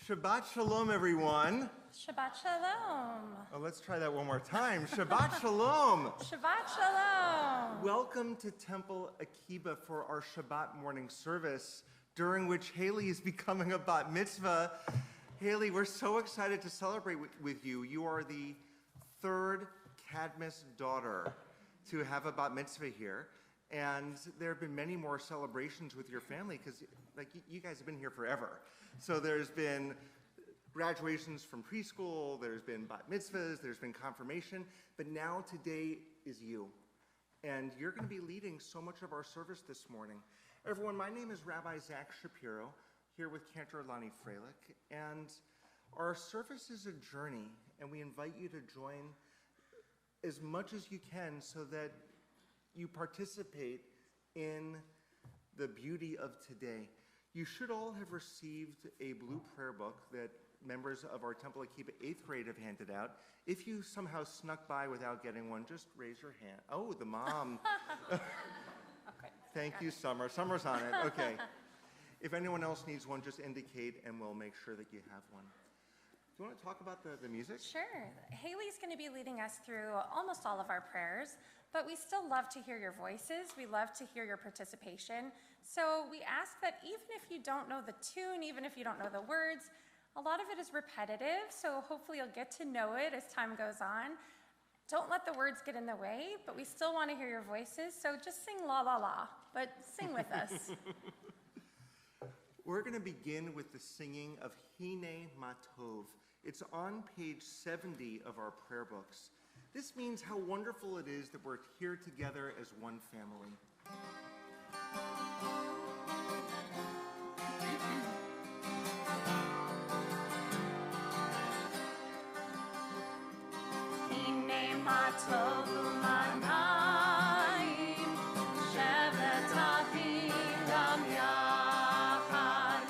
Shabbat Shalom, everyone. Shabbat Shalom. Oh, let's try that one more time. Shabbat Shalom. Shabbat Shalom. Welcome to Temple Akiba for our Shabbat morning service, during which Haley is becoming a bat mitzvah. Haley, we're so excited to celebrate with you. You are the third Cadmus daughter to have a bat mitzvah here. And there have been many more celebrations with your family because like you guys have been here forever. So there's been graduations from preschool, there's been bat mitzvahs, there's been confirmation, but now today is you. And you're going to be leading so much of our service this morning. Everyone, my name is Rabbi Zach Shapiro, here with Cantor Lonnie Freilich, and our service is a journey, and we invite you to join as much as you can so that you participate in the beauty of today. You should all have received a blue prayer book that members of our Temple Akiba 8th grade have handed out. If you somehow snuck by without getting one, just raise your hand. Oh, the mom. Okay. Thank you, Summer. Summer's on it. Okay. If anyone else needs one, just indicate and we'll make sure that you have one. Do you want to talk about the music? Sure. Haley's going to be leading us through almost all of our prayers, but we still love to hear your voices. We love to hear your participation. So we ask that even if you don't know the tune, even if you don't know the words, a lot of it is repetitive, so hopefully you'll get to know it as time goes on. Don't let the words get in the way, but we still want to hear your voices, so just sing la la la, but sing with us. We're going to begin with the singing of Hine Matov. It's on page 70 of our prayer books. This means how wonderful it is that we're here together as one family. Hine Matov u'manayim, shevet achim gam yachad.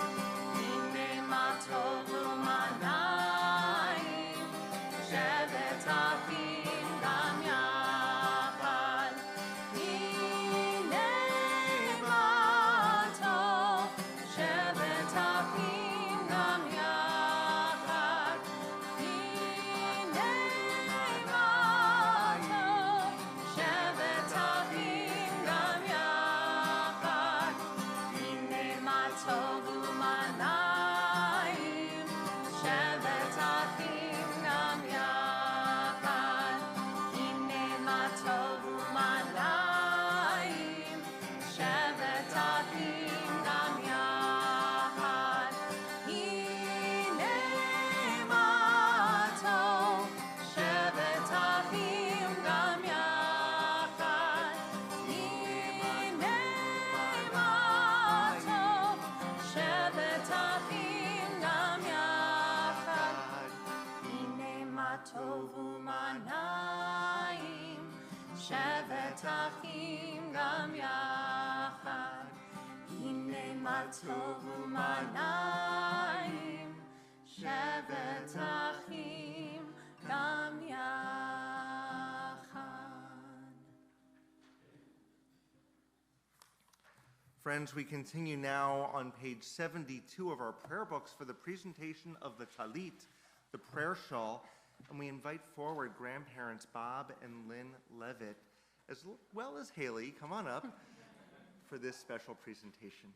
Hine Matov u'manayim, shevet achim gam yachad. Hine Matov, shevet achim gam yachad. Hine Matov, shevet achim gam yachad. Hine Matov u'manayim, shevet achim gam yachad. Hine Matov u'manayim, shevet achim gam yachad. Hine Matov, shevet achim gam yachad. Hine Matov, shevet achim gam yachad. Hine Matov u'manayim, shevet achim gam yachad. Hine Matov u'manayim, shevet achim gam yachad. Friends, we continue now on page 72 of our prayer books for the presentation of the Talit, the prayer shawl, and we invite forward grandparents Bob and Lynn Levitt, as well as Haley, come on up, for this special presentation.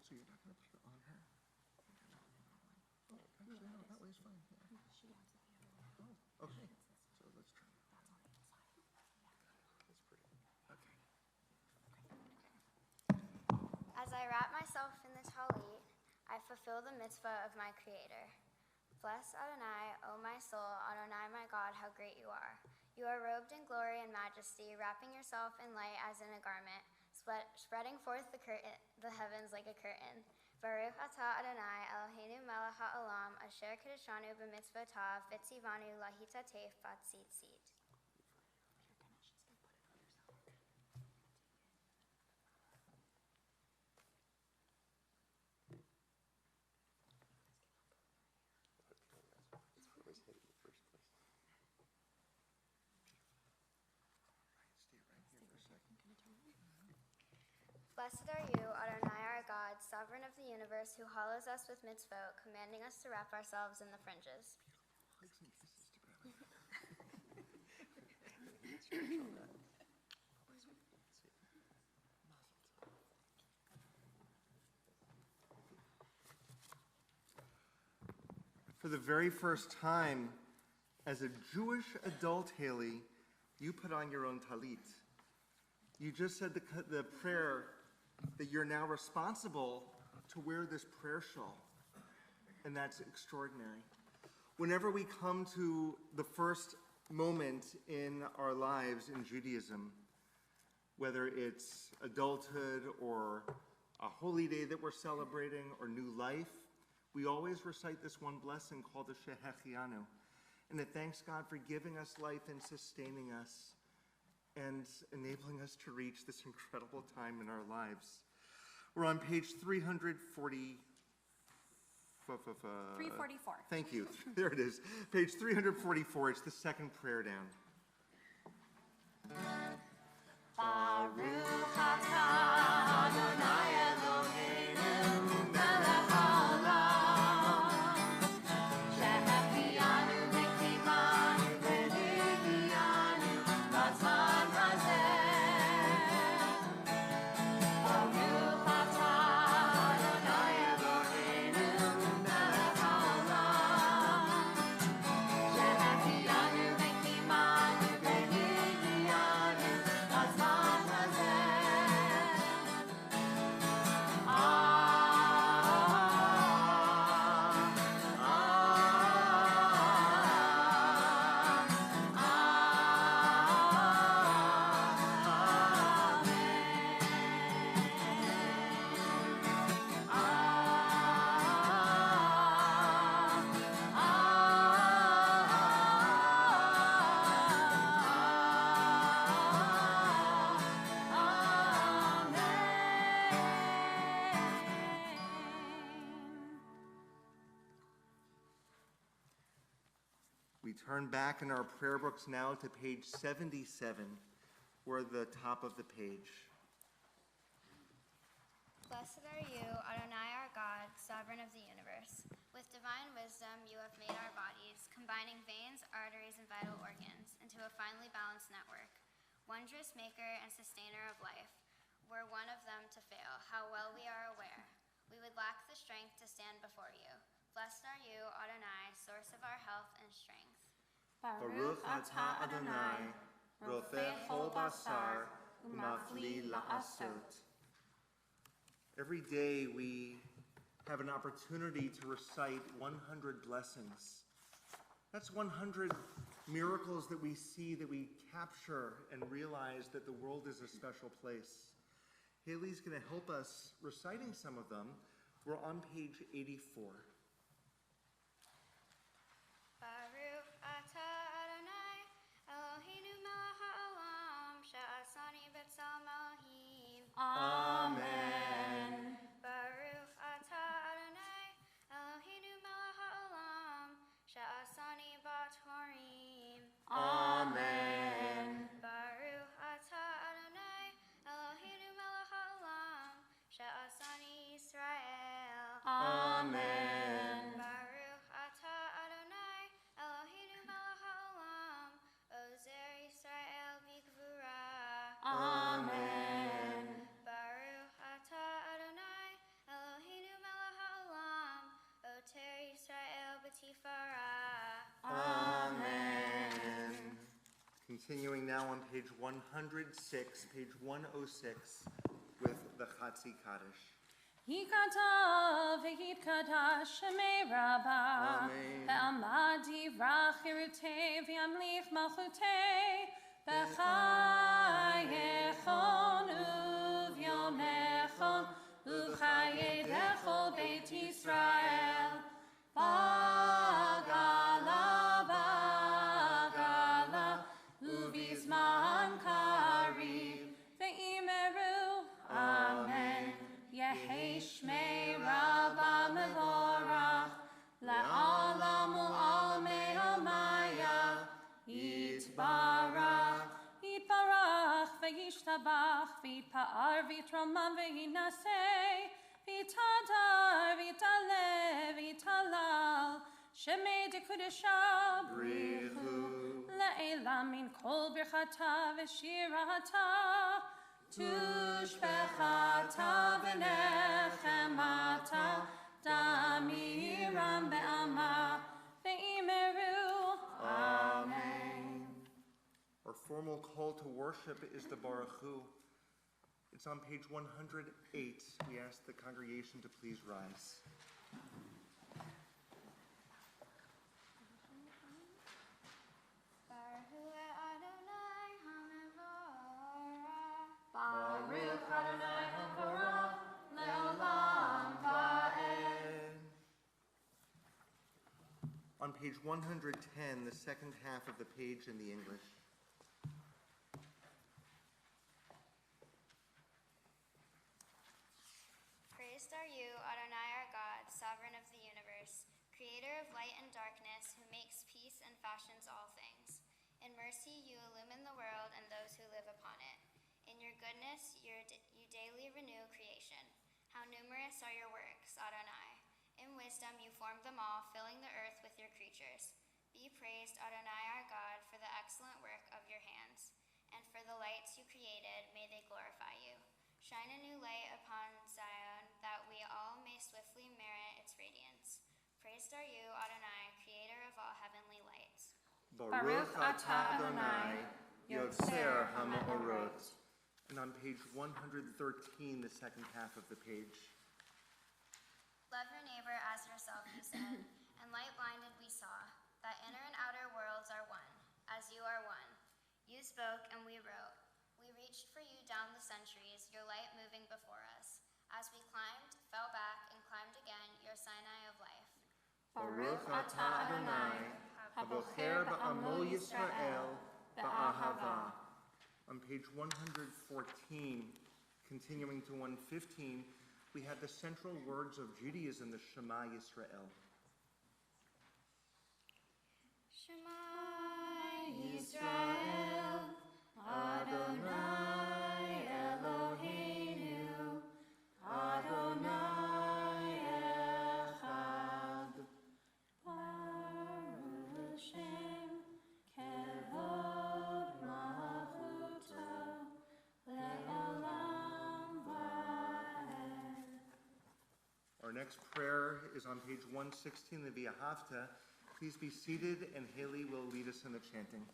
So you're not going to put it on her? Oh, actually, no, that way's fine. Yeah. Oh, okay. So let's try. That's pretty. Okay. As I wrap myself in the talit, I fulfill the mitzvah of my Creator. Bless Adonai, O my soul, Adonai my God, how great you are. You are robed in glory and majesty, wrapping yourself in light as in a garment, spreading forth the heavens like a curtain. Baruch atah Adonai, Eloheinu melech ha'olam, asher kiddushanu b'mitzvotav, v'tzivanu lahitatef v'tzitzit. Blessed are you, Adonai our God, sovereign of the universe, who hallows us with mitzvot, commanding us to wrap ourselves in the fringes. For the very first time, as a Jewish adult, Haley, you put on your own talit. You just said the prayer that you're now responsible to wear this prayer shawl, and that's extraordinary. Whenever we come to the first moment in our lives in Judaism, whether it's adulthood or a holy day that we're celebrating or new life, we always recite this one blessing called the Shehechianu. And it thanks God for giving us life and sustaining us and enabling us to reach this incredible time in our lives. We're on page 340. 344. Thank you. There it is. Page 344. It's the second prayer down. Baruch atah Adonai Eloheinu melech haolam, shehechianu v'kimanu v'higianu b'zman hazeh. Baruch atah Adonai Eloheinu melech haolam, shehechianu v'kimanu v'higianu b'zman hazeh. We turn back in our prayer books now to page 77, or the top of the page. Blessed are you, Adonai our God, sovereign of the universe. With divine wisdom, you have made our bodies, combining veins, arteries, and vital organs into a finely balanced network. Wondrous maker and sustainer of life, were one of them to fail, how well we are aware. We would lack the strength to stand before you. Blessed are you, Adonai, source of our health and strength. Baruch atah Adonai, rofeh kol basar, umafli la'asot. Every day we have an opportunity to recite 100 blessings. That's 100 miracles that we see, that we capture and realize that the world is a special place. Haley's going to help us reciting some of them. We're on page 84. Baruch atah Adonai, Eloheinu melech haolam, she'asani b'tzalem Elohim. Amen. Baruch atah Adonai, Eloheinu melech haolam, she'asani bat horim. Amen. Baruch atah Adonai, Eloheinu melech haolam, she'asani Yisrael. Amen. Baruch atah Adonai, Eloheinu melech haolam, ozer Yisrael b'gvura. Amen. Baruch atah Adonai, Eloheinu melech haolam, oter Yisrael b'tifara. Amen. Continuing now on page 106, page 106, with the Chatzi Kaddish. Hikata v'hipkadash shemei rabba, Amen. ve'amad divrach hirutei v'yamlich malchutei, b'chayechon uv'yomechon, uv'chaye dechol beit Yisrael, bagala, bagala, uv'izman karib, ve'imeru, amen. Yehi shmei rabba mevorach, le'alam u'alamei hamaya, yitbarach, yitbarach, וישתבח, ויתפאר, ויתרומם, וינשא, ויתהדר, ויתעלה, ויתהלל, שמי דקודשה בריחו, לעילה מן כל ברכתה ושירתה, תושבחתה ונחמתה, דמירם בעמה, ואמרו, Amen. Our formal call to worship is the Baruch Hu. It's on page 108. We ask the congregation to please rise. Baruch Adonai Havorah, le'olam va'ed. On page 110, the second half of the page in the English. Praised are you, Adonai our God, sovereign of the universe, creator of light and darkness, who makes peace and fashions all things. In mercy you illumine the world and those who live upon it. In your goodness you daily renew creation. How numerous are your works, Adonai. In wisdom you formed them all, filling the earth with your creatures. Be praised, Adonai our God, for the excellent work of your hands. And for the lights you created, may they glorify you. Shine a new light upon Zion, that we all may swiftly merit its radiance. Praised are you, Adonai, creator of all heavenly lights. Baruch atah Adonai, Yotzer HaMa'orot. And on page 113, the second half of the page. Love your neighbor as yourself, you said, and light-blinded we saw, that inner and outer worlds are one, as you are one. You spoke and we wrote. We reached for you down the centuries, your light moving before us. As we climbed, fell back, and climbed again, your Sinai of life. Baruch atah Adonai, habocher ba'amo Yisrael, ba'ahava. On page 114, continuing to 115, we have the central words of Judaism, the Shema Yisrael. Shema Yisrael, Adonai Eloheinu, Adonai Echad, Baruch Hashem, Kevod Malchuto, Le'olam Va'ed. Our next prayer is on page 116, the V'ahavta. Please be seated, and Haley will lead us in the chanting.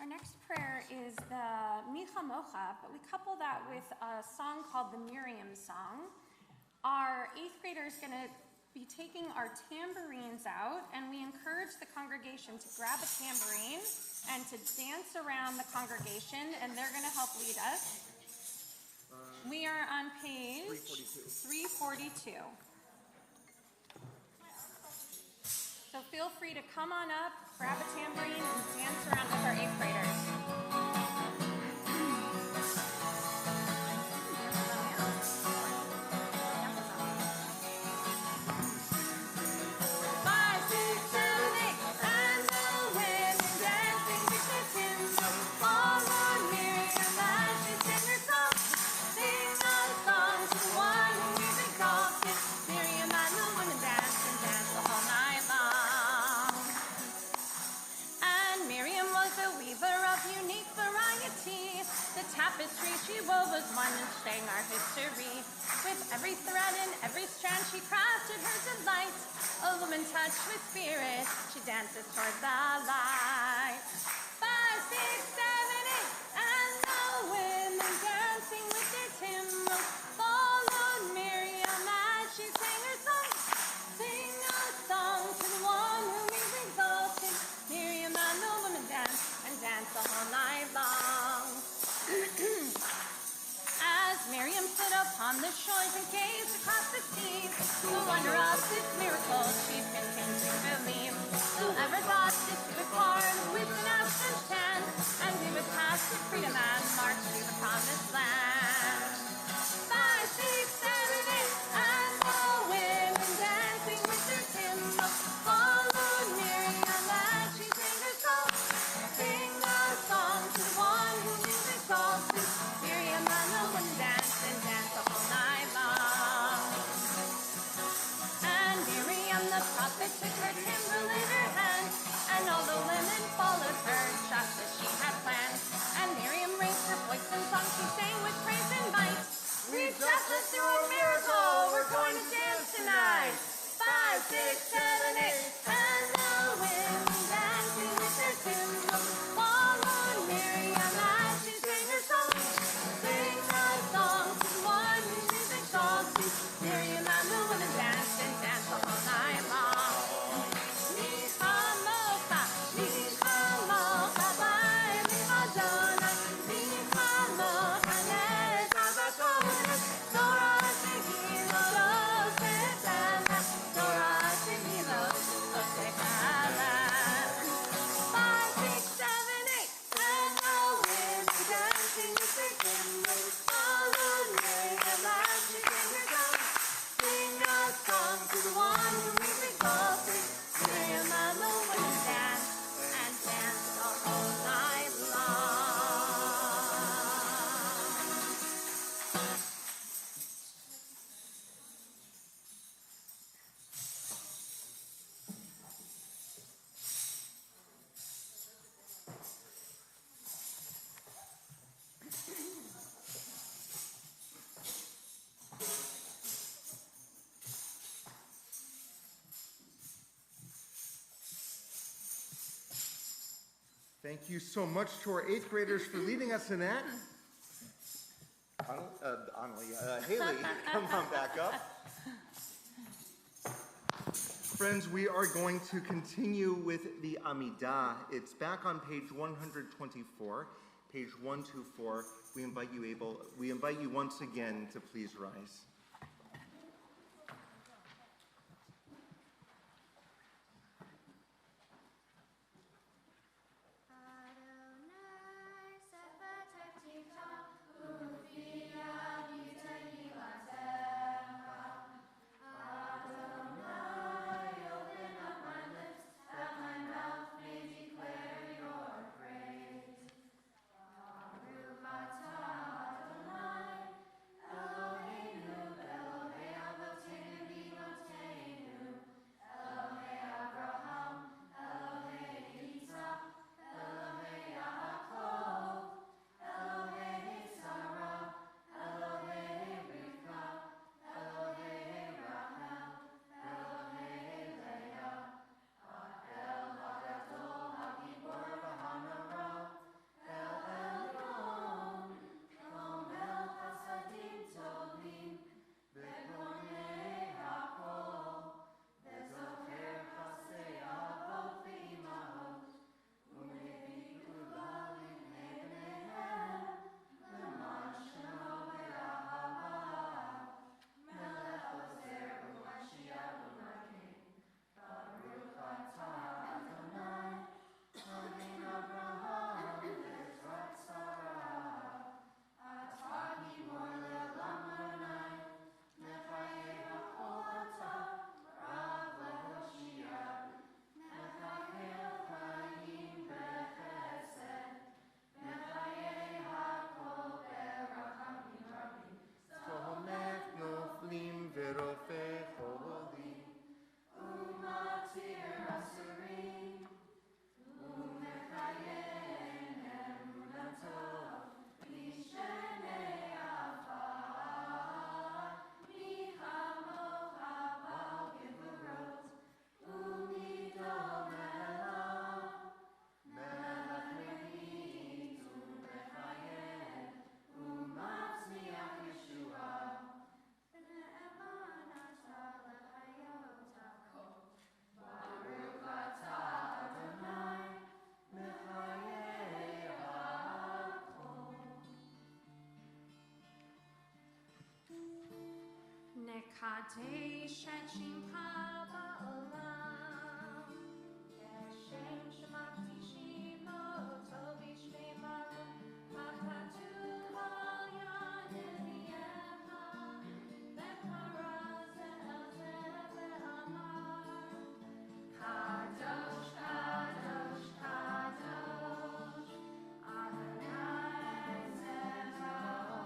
Our next prayer is the Micha Mocha, but we couple that with a song called the Miriam Song. Our 8th grader is going to be taking our tambourines out, and we encourage the congregation to grab a tambourine and to dance around the congregation, and they're going to help lead us. We are on page 342. So feel free to come on up, grab a tambourine, and dance around with our 8th graders. Tapestry she wove was one enchang our history. With every thread and every strand she crafted her delight. A woman touched with spirit, she dances toward the light. 5, 6, 7, 8, and the women dancing with their timbrels followed Miriam as she sang her song. Sing a song to the one whom is exalted. Miriam and the women dance and dance the whole night long. As Miriam stood upon the shores and gazed across the seas, the wonder of this miracle she continued to believe. Whoever thought this would farm with an outstretched hand, and we would pass to freedom and march to the promised land. 5, 6, 7, 8, and the women dancing with their timbrels followed Miriam as she sang her song. Sing a song to the one who is exalted. Miriam and the women danced and danced the whole night long. And Miriam the prophet took her timbrel in her hand, and all the women followed her just as she had planned. And Miriam raised her voice in song, she sang with praise and might. We've just lived through a miracle, we're going to dance tonight. 5, 6, 7, 8, and the women dancing with their timbrels followed Miriam as she sang her song. Sing a song to the one who is exalted. Miriam and the women danced and danced the whole night long. Nichamocha, Nichamocha, by Adonai, Nichamocha, Nezavakona, Torah Tehillah, Osefana, Torah Tehillah, Osefana. 5, 6, 7, 8, and the women dancing with their timbrels followed Miriam as she sang her song. Sing a song to the one who is exalted. Miriam and the women danced and danced the whole night long. Thank you so much to our 8th graders for leading us in that. Haley, come on back up. Friends, we are going to continue with the Amidah. It's back on page 124, page 124. We invite you once again to please rise. Adonai, Eloheinu Kadesh Shachim Haba Olam Keshem Shemati Shimo Tobi Shmei Baruch HaKatuv Al Yad Eliecha V'Kara Ze'el Zeh Ve'amar Kadosh Kadosh Kadosh Adonai Zevaot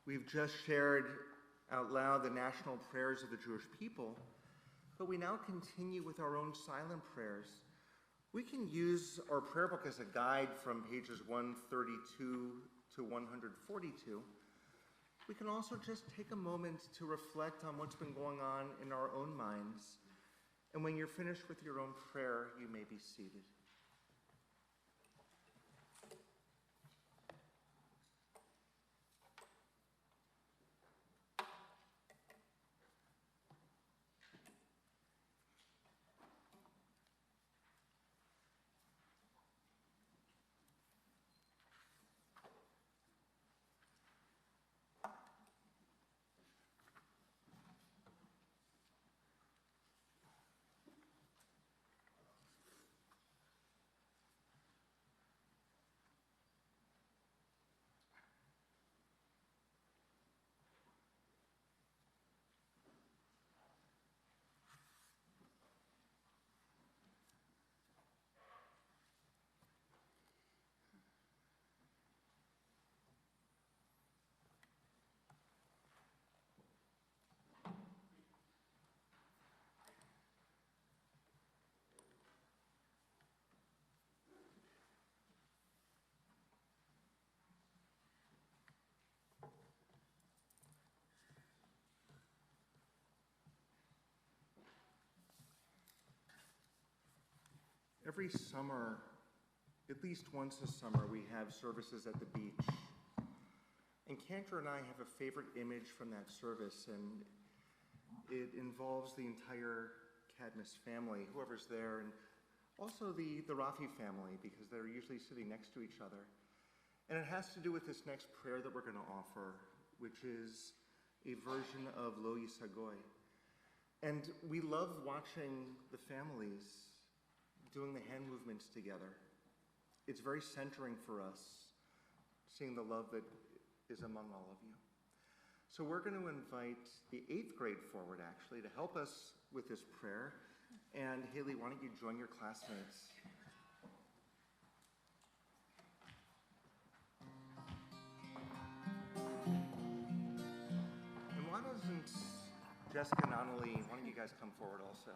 We've just shared out loud the national prayers of the Jewish people, but we now continue with our own silent prayers. We can use our prayer book as a guide from pages 132 to 142. We can also just take a moment to reflect on what's been going on in our own minds. And when you're finished with your own prayer, you may be seated. Every summer, at least once a summer, we have services at the beach. And Cantor and I have a favorite image from that service, and it involves the entire Cadmus family, whoever's there, and also the Rafi family, because they're usually sitting next to each other. And it has to do with this next prayer that we're going to offer, which is a version of Lo Yisagoy. And we love watching the families doing the hand movements together. It's very centering for us, seeing the love that is among all of you. So we're going to invite the 8th grade forward, actually, to help us with this prayer. And Haley, why don't you join your classmates? And why doesn't Jessica and Annalie, why don't you guys come forward also?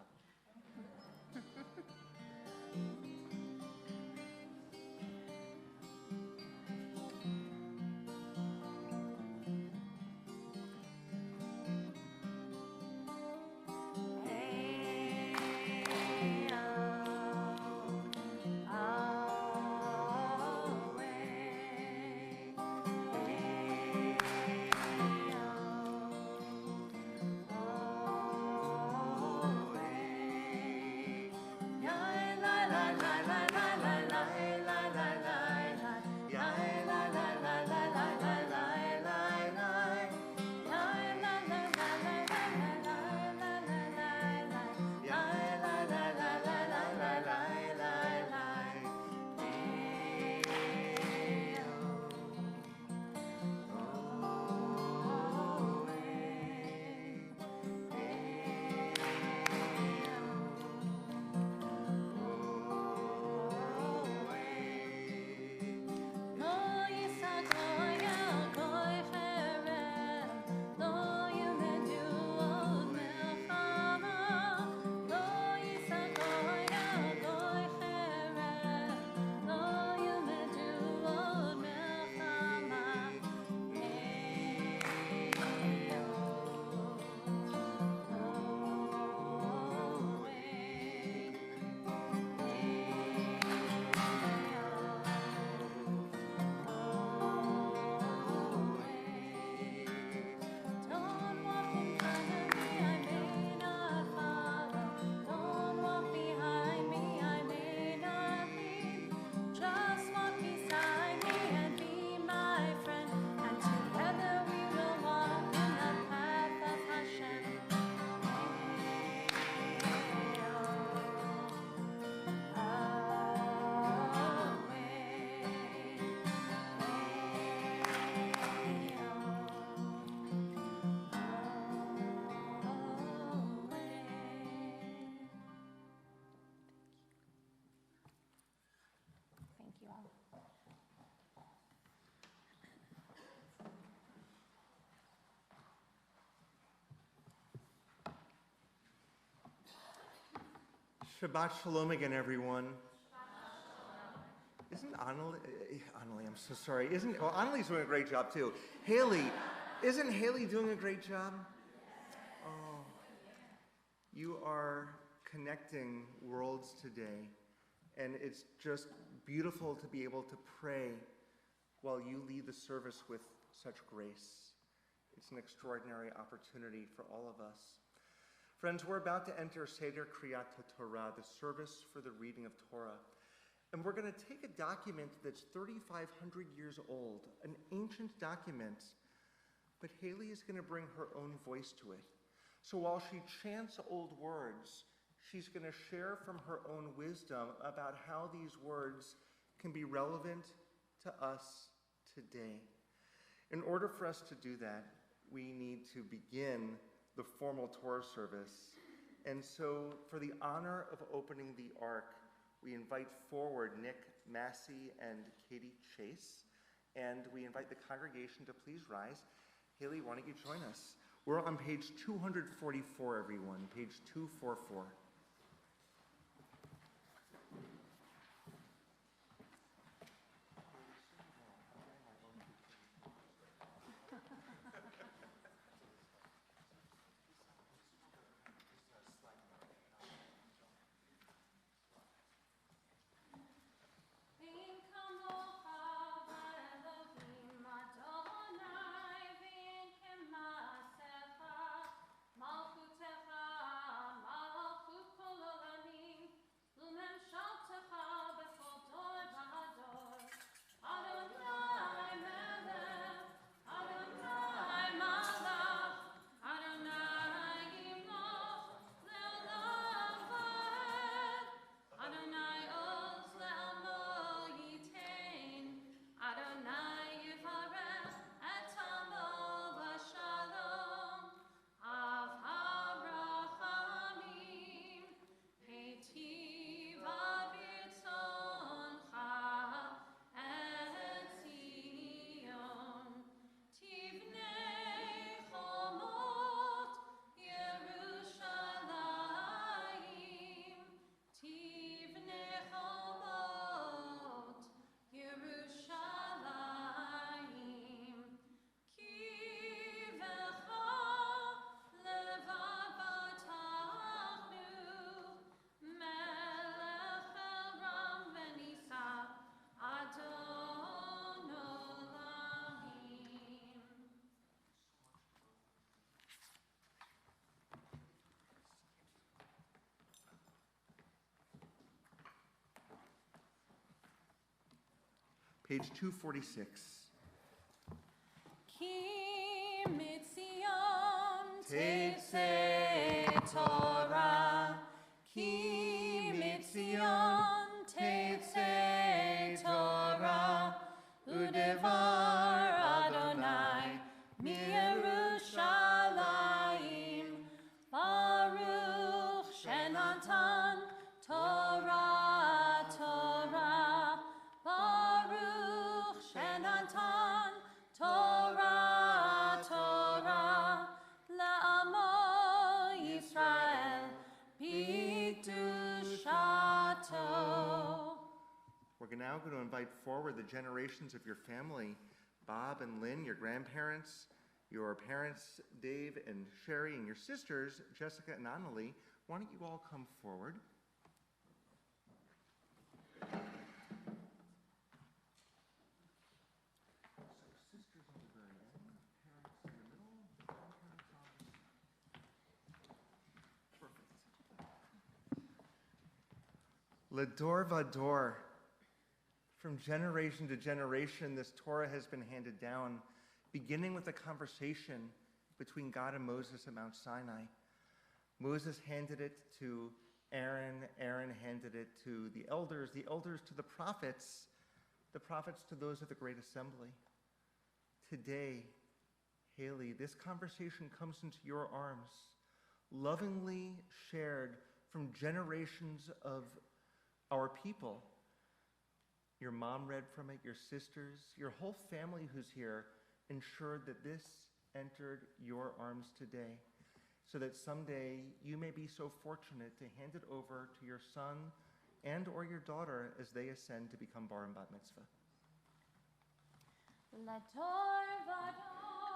Shabbat Shalom again, everyone. Isn't Annalie, I'm so sorry. Annalie's doing a great job too. Isn't Haley doing a great job? Oh, you are connecting worlds today, and it's just beautiful to be able to pray while you lead the service with such grace. It's an extraordinary opportunity for all of us. Friends, we're about to enter Seder Kriyat Torah, the service for the reading of Torah. And we're going to take a document that's 3,500 years old, an ancient document, but Haley is going to bring her own voice to it. So while she chants old words, she's going to share from her own wisdom about how these words can be relevant to us today. In order for us to do that, we need to begin the formal Torah service. And so for the honor of opening the Ark, we invite forward Nick Massey and Katie Chase, and we invite the congregation to please rise. Haley, why don't you join us? We're on page 244, everyone, page 244. Page 246. Ki mitzion tetzeh Torah, ki mitzion tetzeh Torah, udevar Adonai miYerushalayim, Baruch shenatan Torah, Torah, Baruch shenatan Torah, Torah, la'amo Yisrael b'kedushato. We're now going to invite forward the generations of your family, Bob and Lynn, your grandparents, your parents, Dave and Sherry, and your sisters, Jessica and Annalie. Why don't you all come forward? Lador vador. From generation to generation, this Torah has been handed down, beginning with a conversation between God and Moses at Mount Sinai. Moses handed it to Aaron, Aaron handed it to the elders to the prophets to those of the Great Assembly. Today, Haley, this conversation comes into your arms, lovingly shared from generations of our people. Your mom read from it, your sisters, your whole family who's here ensured that this entered your arms today. so that someday you may be so fortunate to hand it over to your son and or your daughter as they ascend to become bar and bat mitzvah. Lador vador,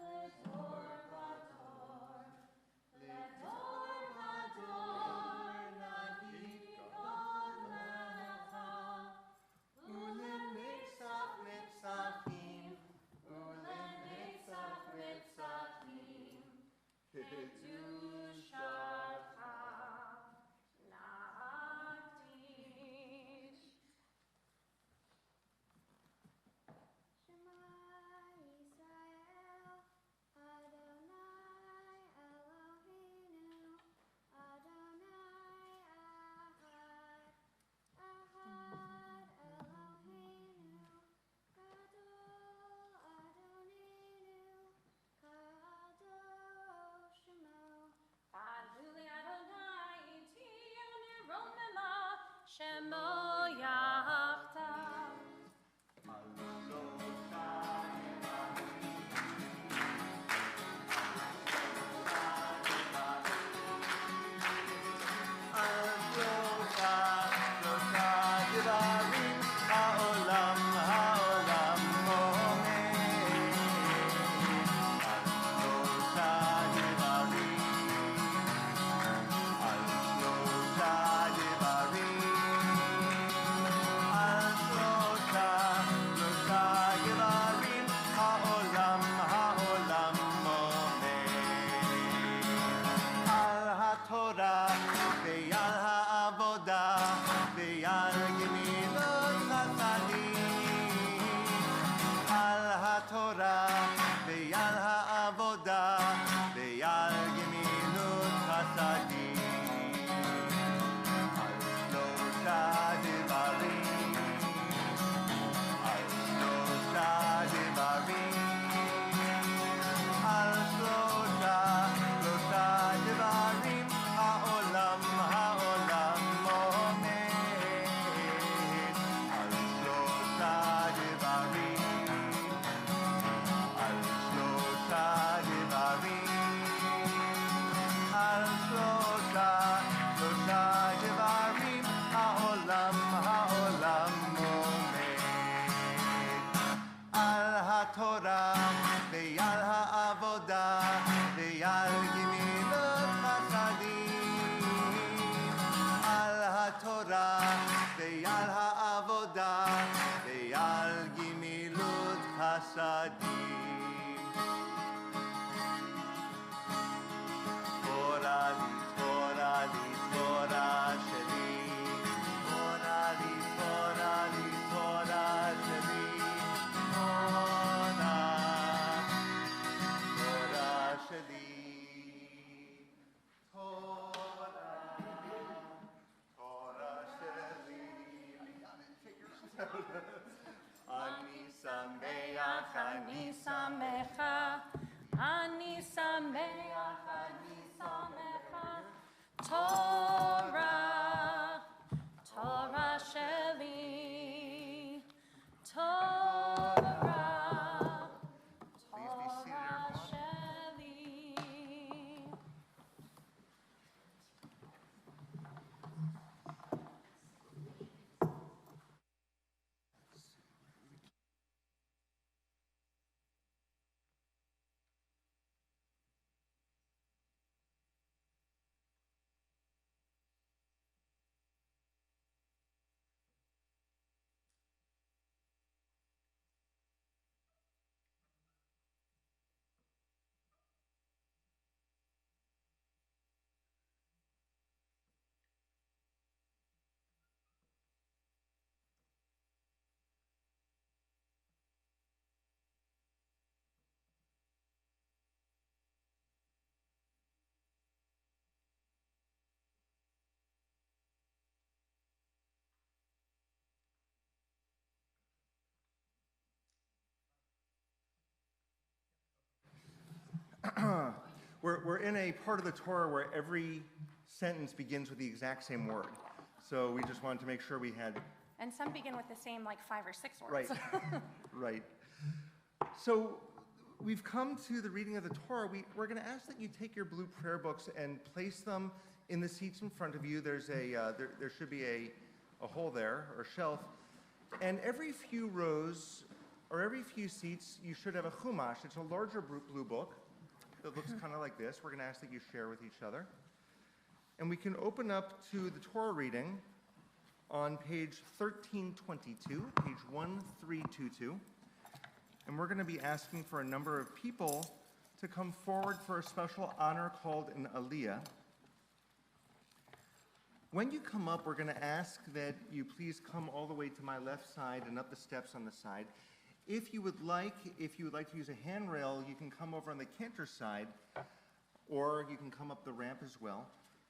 lador vador, lador vador, navik onecha, Ulenetzach netzachim, ulenetzach netzachim, kedushacha na'akdish. Shema Yisrael, Adonai Eloheinu, Adonai Echad, Echad Eloheinu, Gadol Adonenu, Kadosh Shemo. Aduli Adonai tiyone romema, shemo yachtav. Ani sameach, Ani samecha, ani sameach, ani samecha. Torah, Torah sheli, Torah, Please be seated, Torah everyone. sheli. We're in a part of the Torah where every sentence begins with the exact same word. So we just wanted to make sure we had, And some begin with the same like 5 or 6 words. right, right. So we've come to the reading of the Torah. We're going to ask that you take your blue prayer books and place them in the seats in front of you. There's there should be a hole there, or shelf. And every few rows, or every few seats, you should have a chumash. It's a larger blue book that looks kind of like this. We're going to ask that you share with each other. And we can open up to the Torah reading on page 1322, page 1322. And we're going to be asking for a number of people to come forward for a special honor called an aliyah. When you come up, we're going to ask that you please come all the way to my left side and up the steps on the side. If you would like to use a handrail, you can come over on the cantor side, or you can come up the ramp as well.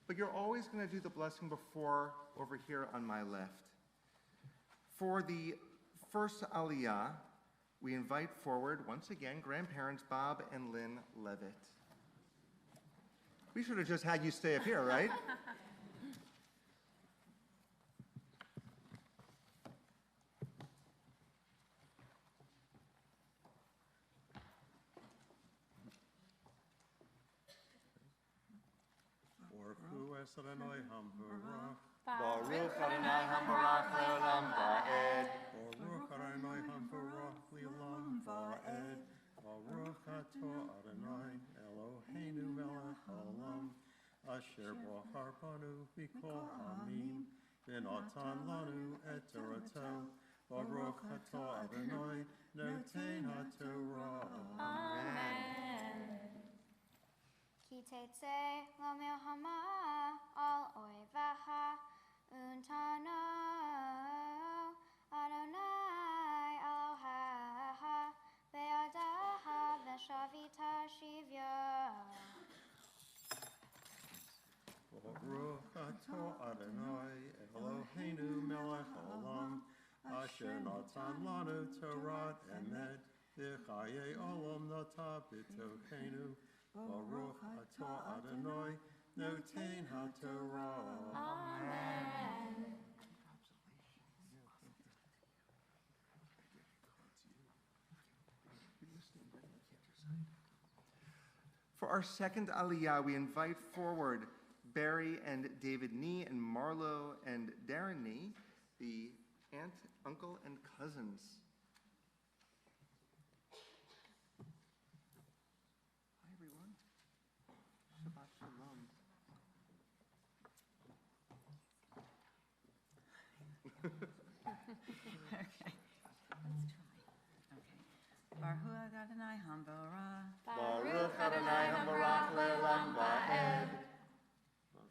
But you're always going to do the blessing before over here on my left. For the first aliyah, we invite forward, once again, grandparents Bob and Lynn Levitt. We should have just had you stay up here, right? Adonai Hamburach, Baruch Adonai Hambarach Le'olam Va'ed. Baruch Adonai Hamburach Le'olam Va'ed, Baruch Atah Adonai Eloheinu melech haolam, Asher b'achar banu mikol hamim, v'natan lanu et Torato, Baruch Atah Adonai noten haTorah. Amen. Ki tetzeh lo milhama al oivecha untano Adonai Elohecha ve'adaha v'shavita shivya. Baruch Atah Adonai Eloheinu melech haolam, Asher natan lanu Torah emet, v'chayei olam nata b'tochenu. Baruch Atah Adonai noten haTorah. Amen. For our second aliyah, we invite forward Barry and David Nee and Marlo and Darren Nee, the aunt, uncle, and cousins. Hi, everyone. Shabbat shalom. Okay, let's try. Okay. Baruch Adonai Hambarach. Baruch Adonai Hambarach Le'olam Va'ed.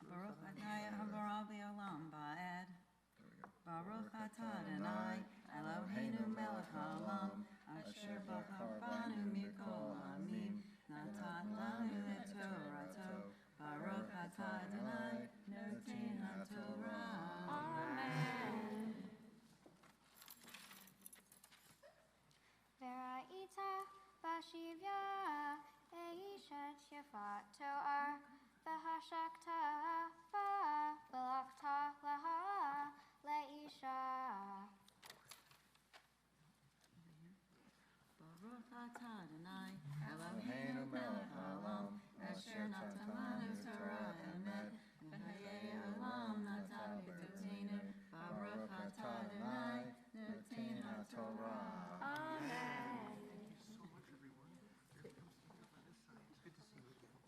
Baruch Adonai Hambarach Le'olam Va'ed. Baruch Atah Adonai Eloheinu melech haolam, Asher b'achar banu mikol hamim, natan lanu et Torato. Baruch Atah Adonai noten haTorah. Amen. Vera'ita b'shivya eishet yafat to'ar v'hashakta v'lakta laha le'isha. Baruch Atah Adonai Eloheinu melech haolam, Asher natan lanu Torah emet, v'chayei olam natan b'toteinu. Baruch Atah Adonai noten haTorah. Amen. So much, everyone. Here comes Peter by this side. It's good to see you again.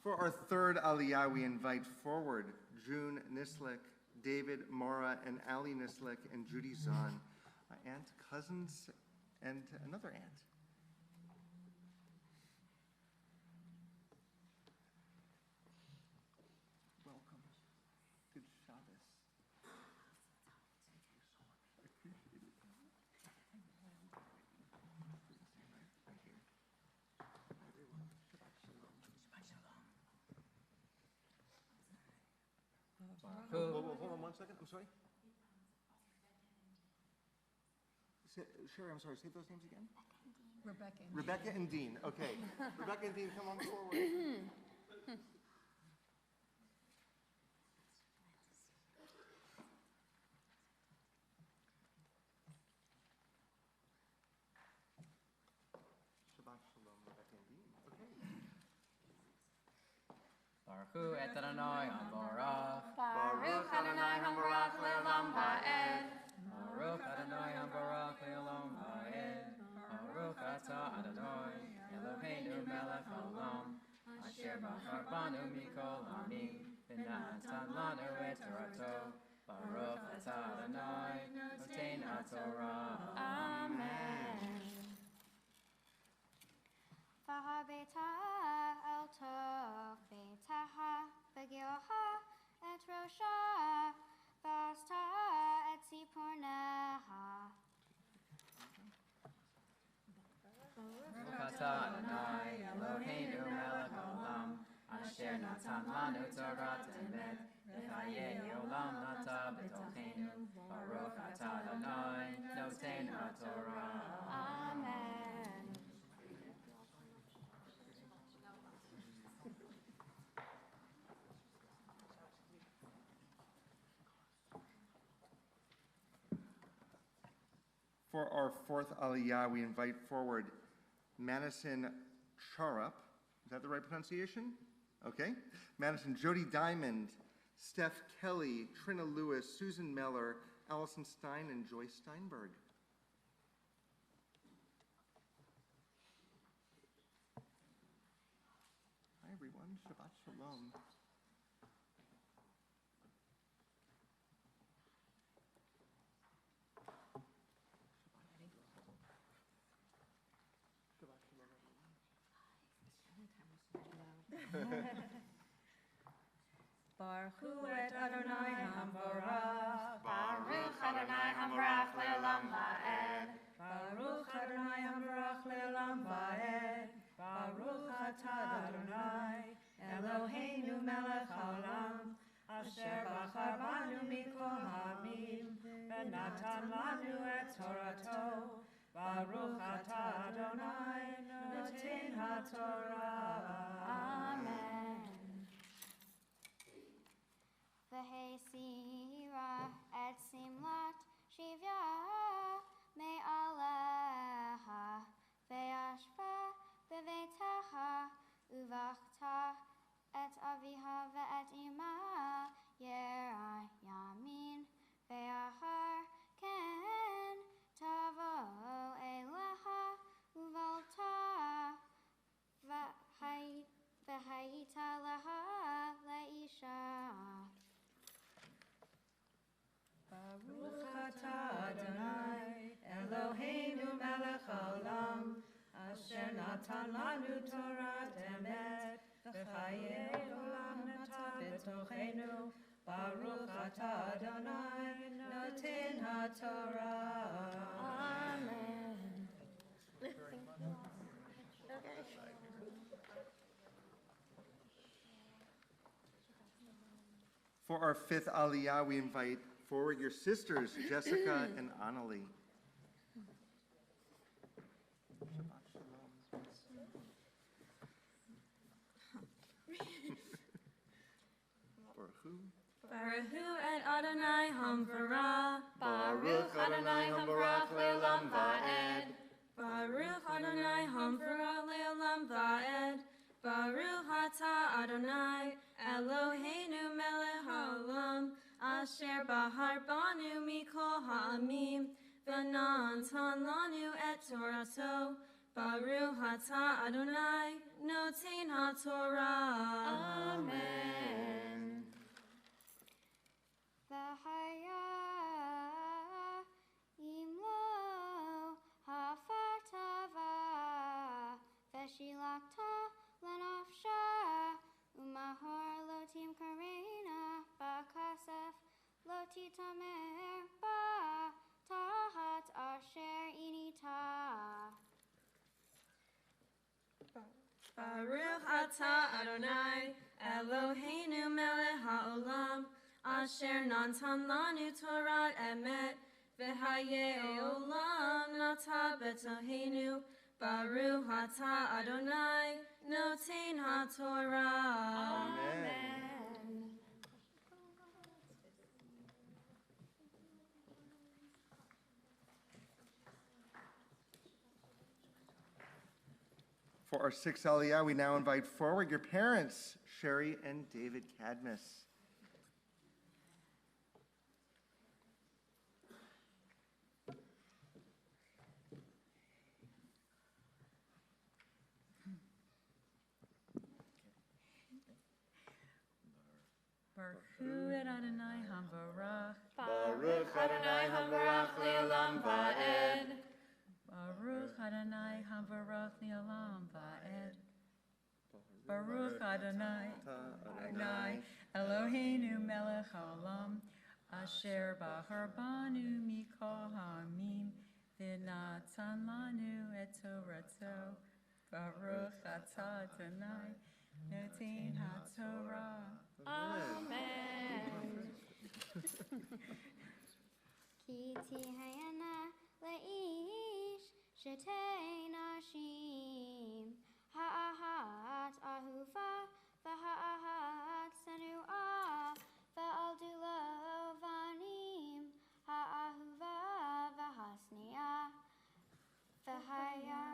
For our third aliyah, we invite forward June Nislik, David Mara, and Ali Nislik, and Judy Zahn, aunt, cousins, and another aunt. Welcome. Good Shabbos. Thank you so much. I appreciate it. Right here. Everyone, Shabbat shalom. Whoa, hold on 1 second. I'm sorry. Sherry, I'm sorry. Say those names again. Rebecca and Dean. Okay. Rebecca and Dean, come on forward. Baruch Hu et Adonai Hamorach. Baruch Adonai Hamorach le'olam va'ed. Baruch Adonai Hamorach le'olam va'ed. Baruch atah Adonai Eloheinu melech haolam. Asher bachar banu mikol ha'amim. V'natan lanu et Torato. Baruch atah Adonai noten haTorah. Amen. V'habeta el tov beitaha v'gilha et rosha v'asta et ziporneha. Baruch atah Adonai Eloheinu melech haolam. Asher natan lanu Torah emet. V'chayei olam nata b'tochenu. Baruch atah Adonai noten haTorah. Amen. For our fourth Aliyah, we invite forward Madison Charup. Is that the right pronunciation? Okay. Madison Jody Diamond, Steph Kelly, Trina Lewis, Susan Meller, Allison Stein, and Joyce Steinberg. Hi, everyone. Shabbat Shalom. Baruch Hu et Adonai Hamorach. Baruch Adonai Hamorach le'olam va'ed. Baruch Adonai Hamorach le'olam va'ed. Baruch atah Adonai Eloheinu melech haolam. Asher bachar banu mikol ha'amim. V'natan lanu et Torato. Baruch atah Adonai noten haTorah. Amen. V'heisira et simlat shivya me'aleha ve'yashva beveteha uvachta et aviha ve'et ima yera yamin ve'achar ken tavo eleha uvalta v'hayita leha le'isha. Baruch atah Adonai Eloheinu melech haolam. Asher natan lanu Torah emet. V'chayei olam nata b'tochenu. Baruch atah Adonai noten haTorah. Amen. For our fifth Aliyah, we invite forward your sisters, Jessica and Annalie. Shabbat Shalom. Baruch Hu. Baruch Hu et Adonai Hamorach. Baruch Adonai Hamorach le'olam va'ed. Baruch Adonai Hamorach le'olam va'ed. Baruch atah Adonai Eloheinu melech haolam. Asher bahar banu mikol ha'amim. V'natan lanu et Torato. Baruch atah Adonai noten haTorah. Amen. V'haya imlo hafartava v'shilakta lenafsha umahor lotim karena bakasef lotitamer ba tahat asher inita. Baruch atah Adonai Eloheinu melech haolam. Asher natan lanu Torah emet. V'hayei olam nata b'tochenu. Baruch atah Adonai noten haTorah. Amen. For our sixth Aliyah, we now invite forward your parents, Sherry and David Cadmus. Baruch Hu et Adonai Hamvarach. Baruch Adonai Hamvarach Le'olam Va'ed. Baruch Adonai Hamvarach Le'olam Va'ed. Baruch Adonai Adonai Eloheinu melech haolam asher bahar banu mikol ha'amim v'natan lanu et torato. Baruch atah Adonai noten ha'torah. Amen. Ki tihayana leish shetei nashim ha'ahat ahuva v'ha'ahat sanu'ah v'al vanim ha'ahuva v'hasni'ah v'haya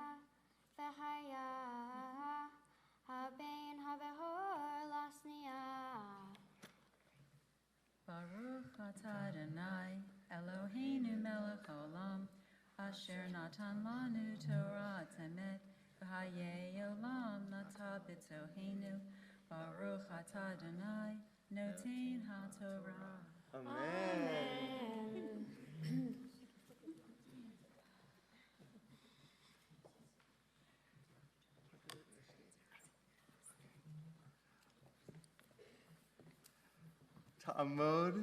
ha'bein ha'behor lasni'ah. Baruch atah Adonai Eloheinu melech haolam asher natan lanu Torah emet v'hayei olam nata b'toheinu. Baruch atah Adonai noten ha'torah. Amen. Ta'amod,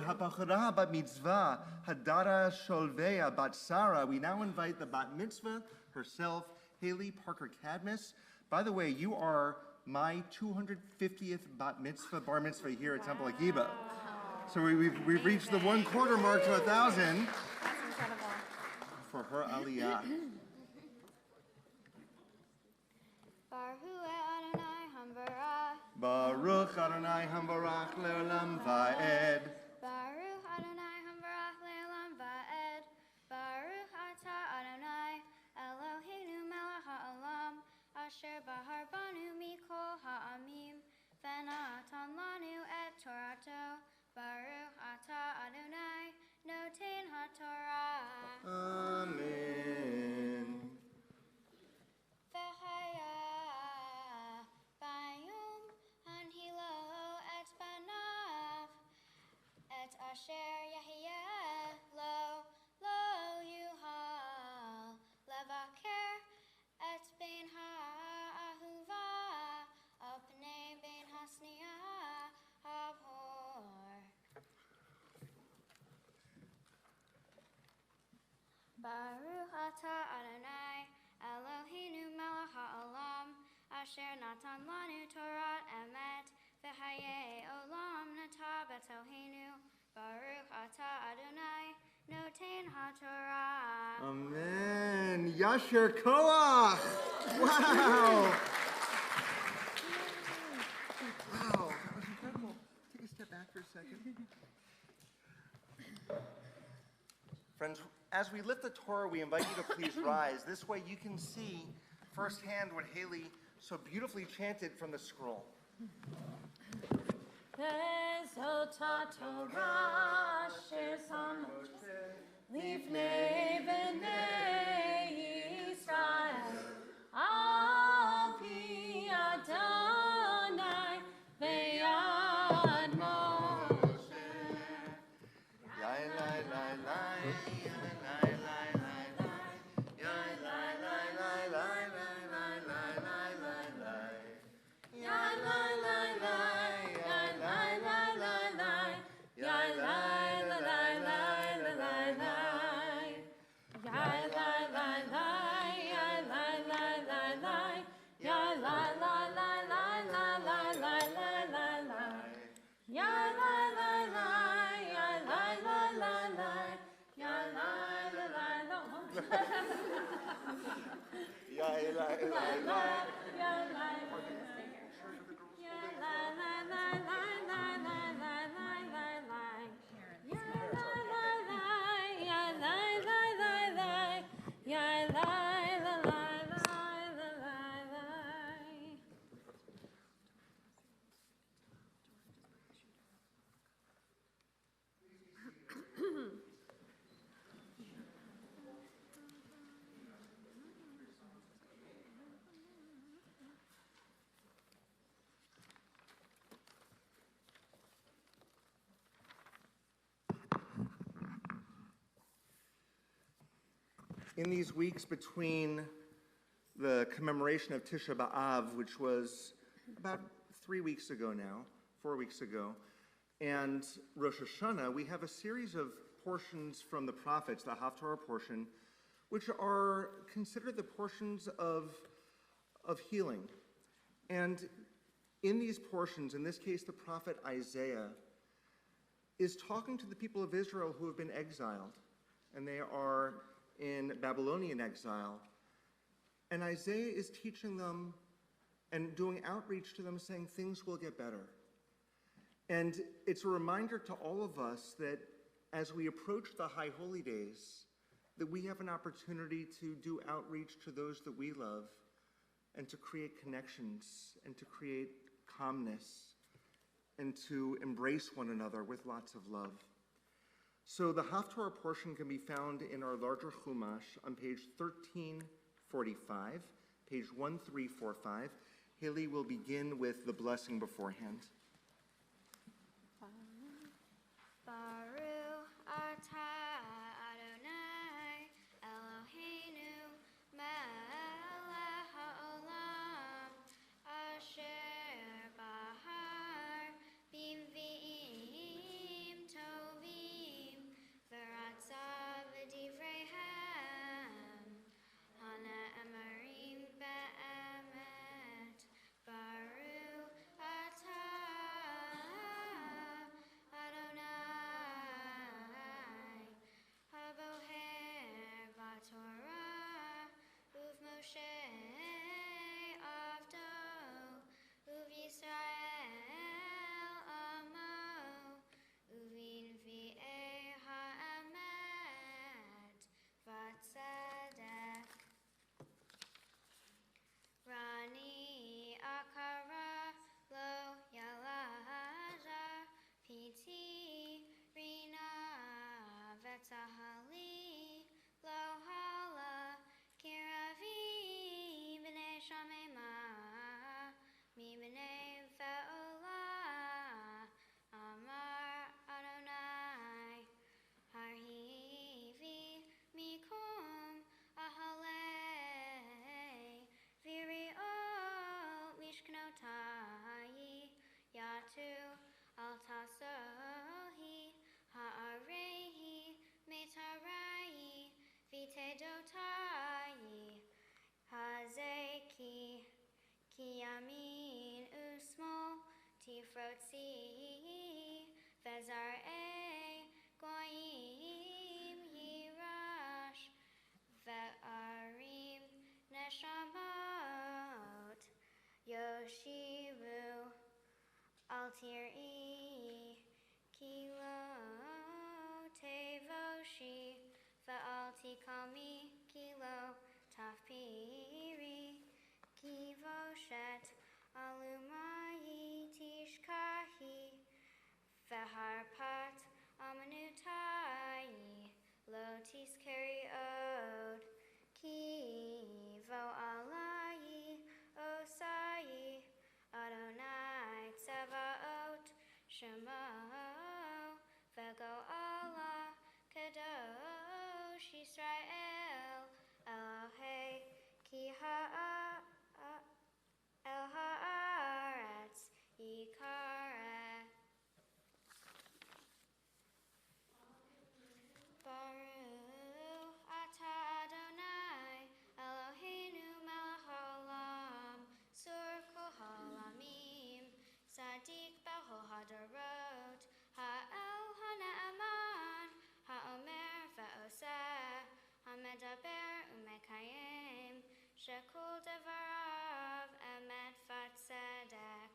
ha'bachara bat mitzvah, hadara sholvea bat Sarah. We now invite the bat mitzvah herself, Haley Parker Cadmus. By the way, you are my 250th bar mitzvah here at Temple Akiba. So we've reached the 1/4 mark to 1,000 That's incredible. for her aliyah. Baruch Adonai Hamvarach. Baruch Adonai Hamvarach Le'olam Va'ed. Baruch Adonai Hamvarach Le'olam Va'ed. Baruch Atah Adonai Eloheinu melech ha'olam asher bahar banu mikol ha'amim v'natan lanu et torato. Baruch Atah Adonai noten ha'torah. Amen. V'haya bayom hanhilo et banav et asher yahiyeh lo yuhal levaker et ben ha'ahuva al pnei ben hasniah abhor. Baruch atah Adonai Eloheinu melech ha'olam asher natan lanu Torah emet v'hayei olam nata b'toheinu. Baruch atah Adonai noten ha'torah. Amen. Yasher Koach. Wow. Wow, that was incredible. Take a step back for a second. Friends, as we lift the Torah, we invite you to please rise. This way you can see firsthand what Haley so beautifully chanted from the scroll. Vezota Torah asher samot lifnei bnei Yisrael al pi Adonai ve'ad Moshe. Yai, lai, lai, lai, yai, lai, lai, lai, lai. Yai, lai, lai, lai, lai, lai, lai, lai, lai, lai. Yai, lai, lai, lai, yai, lai, lai, lai, lai. Yai, lai, lai, lai, lai, lai, lai, lai. Yai lai lai lai, yai lai lai lai lai, yai lai lai lai lai lai lai lai lai lai lai. Yai lai lai lai, yai lai lai lai lai, yai lai lai lai lai. Yai, lai, lai, lai. Yai lai lai lai, yai lai lai lai lai lai lai lai lai lai. Yai lai lai lai, yai lai lai lai lai, yai lai lai lai lai. In these weeks between the commemoration of Tisha B'Av, which was about 3 weeks ago now, 4 weeks ago, and Rosh Hashanah, we have a series of portions from the prophets, the Haftarah portion, which are considered the portions of healing. And in these portions, in this case, the prophet Isaiah is talking to the people of Israel who have been exiled, and they are in Babylonian exile. And Isaiah is teaching them and doing outreach to them, saying things will get better. And it's a reminder to all of us that as we approach the High Holy Days, that we have an opportunity to do outreach to those that we love and to create connections and to create calmness and to embrace one another with lots of love. So the Haftarah portion can be found in our larger Chumash on page 1345, page 1345. Haley will begin with the blessing beforehand. Baruch atah Adonai Eloheinu melech haolam asher bahar b'nvi'im tovim v'ratzav v'divreihem hana'emarim be'emet. Baruch atah Adonai haboher b'Torah u'v'Moshe avdo u'v'Yisrael amo u'v'nvi'ei ha'emet v'tzedek. Rani akara lo yalaja piti rina vetahali lo hala kiravi b'nei shamema mi b'nei ve'ola amar Adonai harhivi mikum ahalei viriot mishknotai yatu al tasohi ha'arehi metarai vitedotai hazeki ki yamin usmol tifrotzi vezar'ei goyim yirash ve'arim neshamot yoshivu al tir'i ki lo tevoshi ve'al tikami ki lo tafpiri ki voshet alumayi tishkahi ve'harpat amanutai lo tiskeri od ki vo alayi osayi Adonai Tsevaot Shemo Vego Allah Kadosh Yisrael Elohei Ki El Haaretz Yikare. Baruch atah Adonai Eloheinu melech haolam sur kol ha'olamim Sadik b'chol hadorot ha'el ha'ne'eman ha'omer ve'oseh ha'medaber u'mekayem shekol devarav emet v'tzedek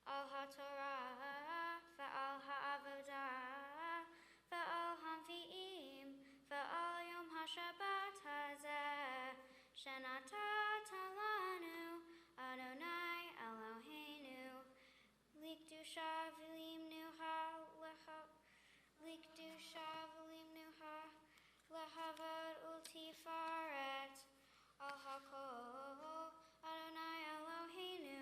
al ha'torah ve'al ha'avodah ve'al ha'nvi'im ve'al yom ha'shabbat hazeh shenatata lanu Adonai Eloheinu likdusha v'limnuha lehavod ultifaret al hakol Adonai Eloheinu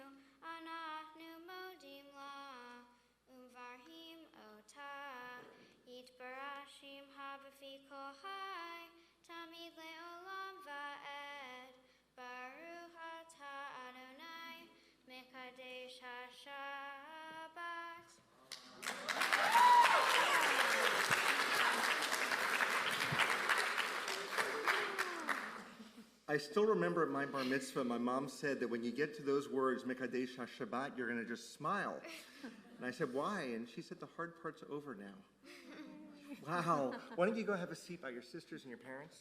anachnu modim la umvarhim ota yitbarashim habafi kol hai tamid le'olam Shabbat. I still remember at my bar mitzvah, my mom said that when you get to those words, Mekadesh HaShabbat, you're going to just smile. And I said, why? And she said, the hard part's over now. Wow. Why don't you go have a seat by your sisters and your parents?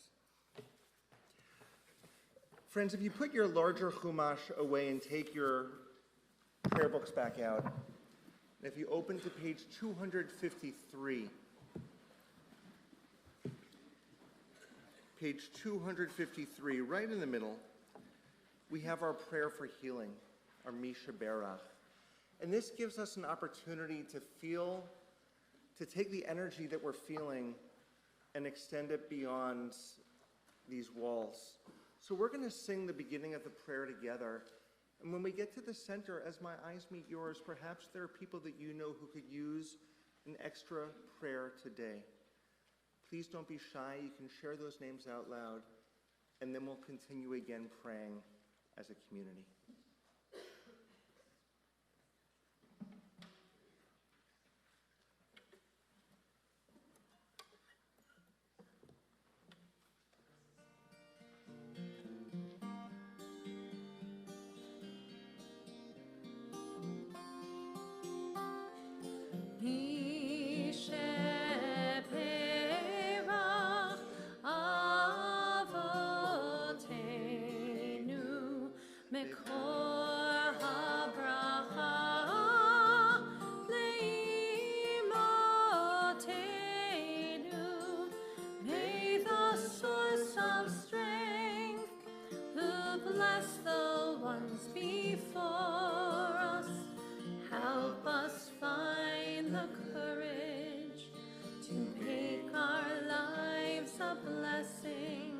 Friends, if you put your larger chumash away and take your prayer books back out, and if you open to page 253, page 253, right in the middle, we have our prayer for healing, our Misha Berach. And this gives us an opportunity to take the energy that we're feeling and extend it beyond these walls. So we're going to sing the beginning of the prayer together. And when we get to the center, as my eyes meet yours, perhaps there are people that you know who could use an extra prayer today. Please don't be shy. You can share those names out loud, and then we'll continue again praying as a community. Bless the ones before us. Help us find the courage to make our lives a blessing,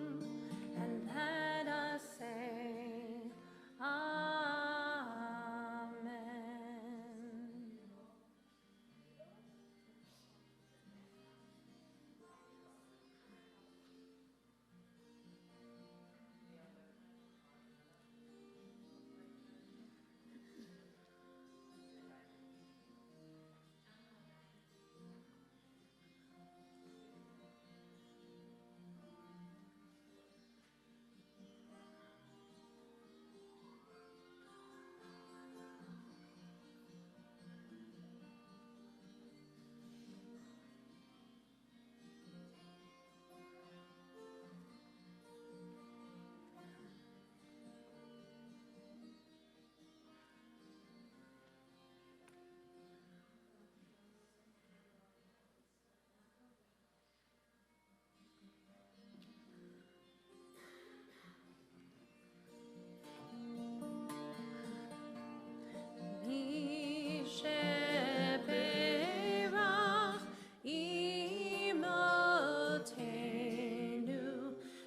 and let us say, Amen.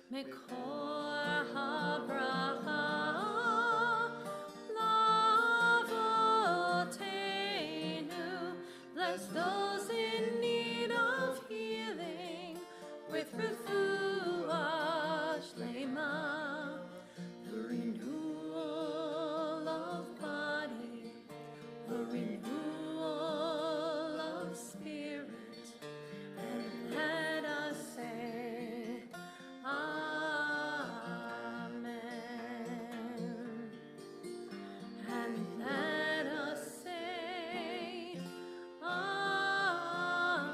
Mekor habracha, lavotenu. Bless those in need of healing with refuah shlema, the renewal of body, the renewal of spirit, and let us say, Amen. And let us say, Amen.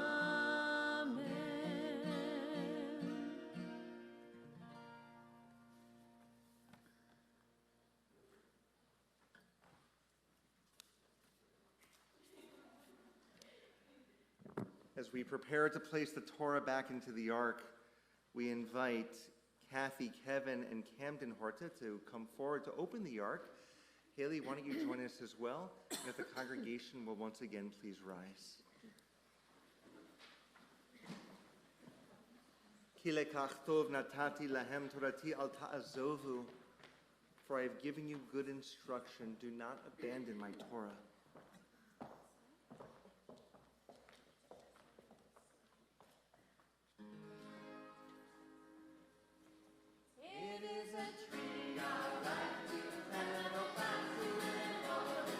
As we prepare to place the Torah back into the ark, we invite Kathy, Kevin, and Camden Horta to come forward to open the ark. Haley, why don't you join us as well? And if the congregation will once again please rise. Ki lekach tov natati lahem torati al ta'azovu. For I have given you good instruction. Do not abandon my Torah. It is a tree I like to settle back to live over the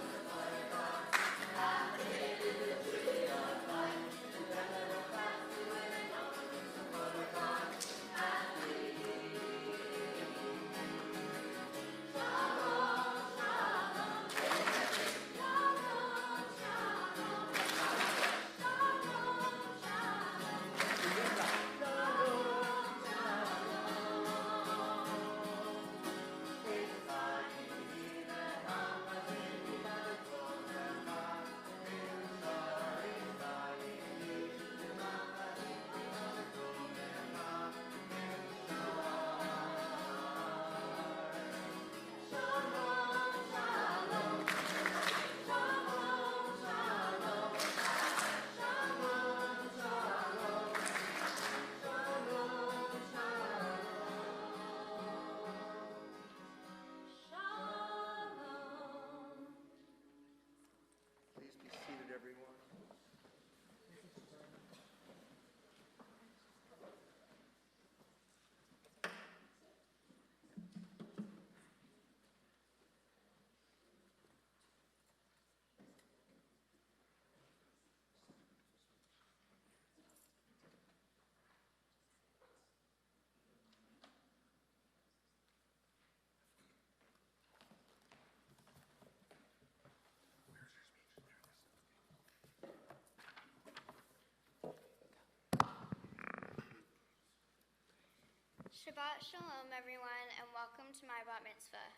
Shabbat Shalom, everyone, and welcome to my bat mitzvah.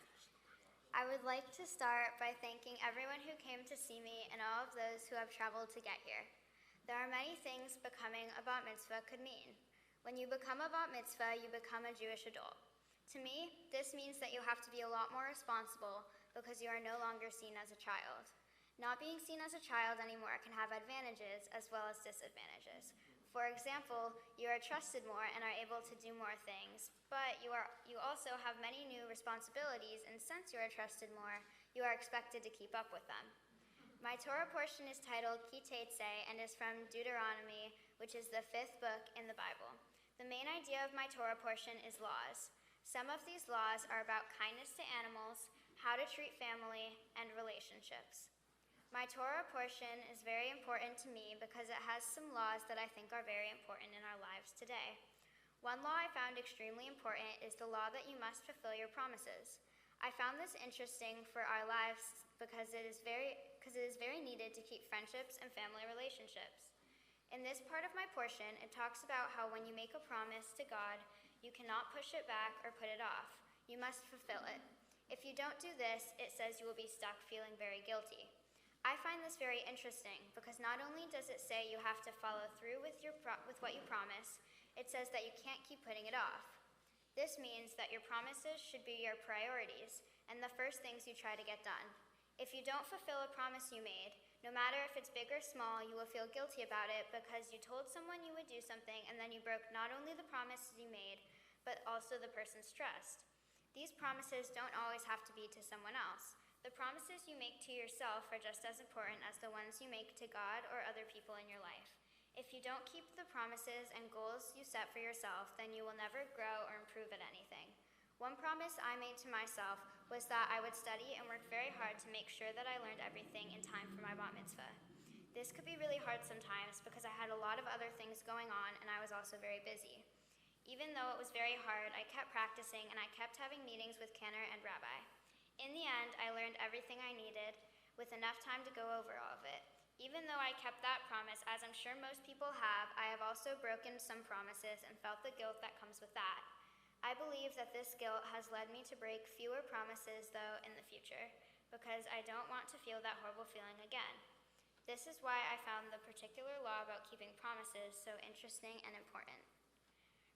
I would like to start by thanking everyone who came to see me and all of those who have traveled to get here. There are many things becoming a bat mitzvah could mean. When you become a bat mitzvah, you become a Jewish adult. To me, this means that you have to be a lot more responsible because you are no longer seen as a child. Not being seen as a child anymore can have advantages as well as disadvantages. For example, you are trusted more and are able to do more things, but you also have many new responsibilities, and since you are trusted more, you are expected to keep up with them. My Torah portion is titled Ki Teitzei and is from Deuteronomy, which is the 5th book in the Bible. The main idea of my Torah portion is laws. Some of these laws are about kindness to animals, how to treat family, and relationships. My Torah portion is very important to me because it has some laws that I think are very important in our lives today. One law I found extremely important is the law that you must fulfill your promises. I found this interesting for our lives because it is very needed to keep friendships and family relationships. In this part of my portion, it talks about how when you make a promise to God, you cannot push it back or put it off. You must fulfill it. If you don't do this, it says you will be stuck feeling very guilty. I find this very interesting because not only does it say you have to follow through with what you promise, it says that you can't keep putting it off. This means that your promises should be your priorities and the first things you try to get done. If you don't fulfill a promise you made, no matter if it's big or small, you will feel guilty about it because you told someone you would do something and then you broke not only the promises you made, but also the person's trust. These promises don't always have to be to someone else. The promises you make to yourself are just as important as the ones you make to God or other people in your life. If you don't keep the promises and goals you set for yourself, then you will never grow or improve at anything. One promise I made to myself was that I would study and work very hard to make sure that I learned everything in time for my bat mitzvah. This could be really hard sometimes because I had a lot of other things going on and I was also very busy. Even though it was very hard, I kept practicing and I kept having meetings with Kenner and Rabbi. In the end, I learned everything I needed with enough time to go over all of it. Even though I kept that promise, as I'm sure most people have, I have also broken some promises and felt the guilt that comes with that. I believe that this guilt has led me to break fewer promises, though, in the future, because I don't want to feel that horrible feeling again. This is why I found the particular law about keeping promises so interesting and important.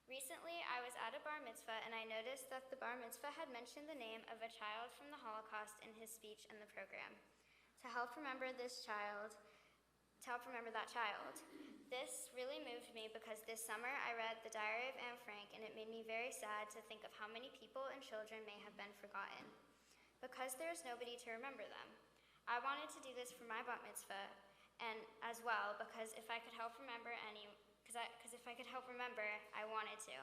Recently, I was at a bar mitzvah and I noticed that the bar mitzvah had mentioned the name of a child from the Holocaust in his speech in the program. To help remember that child, this really moved me because this summer I read The Diary of Anne Frank and it made me very sad to think of how many people and children may have been forgotten. Because there is nobody to remember them. I wanted to do this for my bat mitzvah and as well because if I could help remember I wanted to.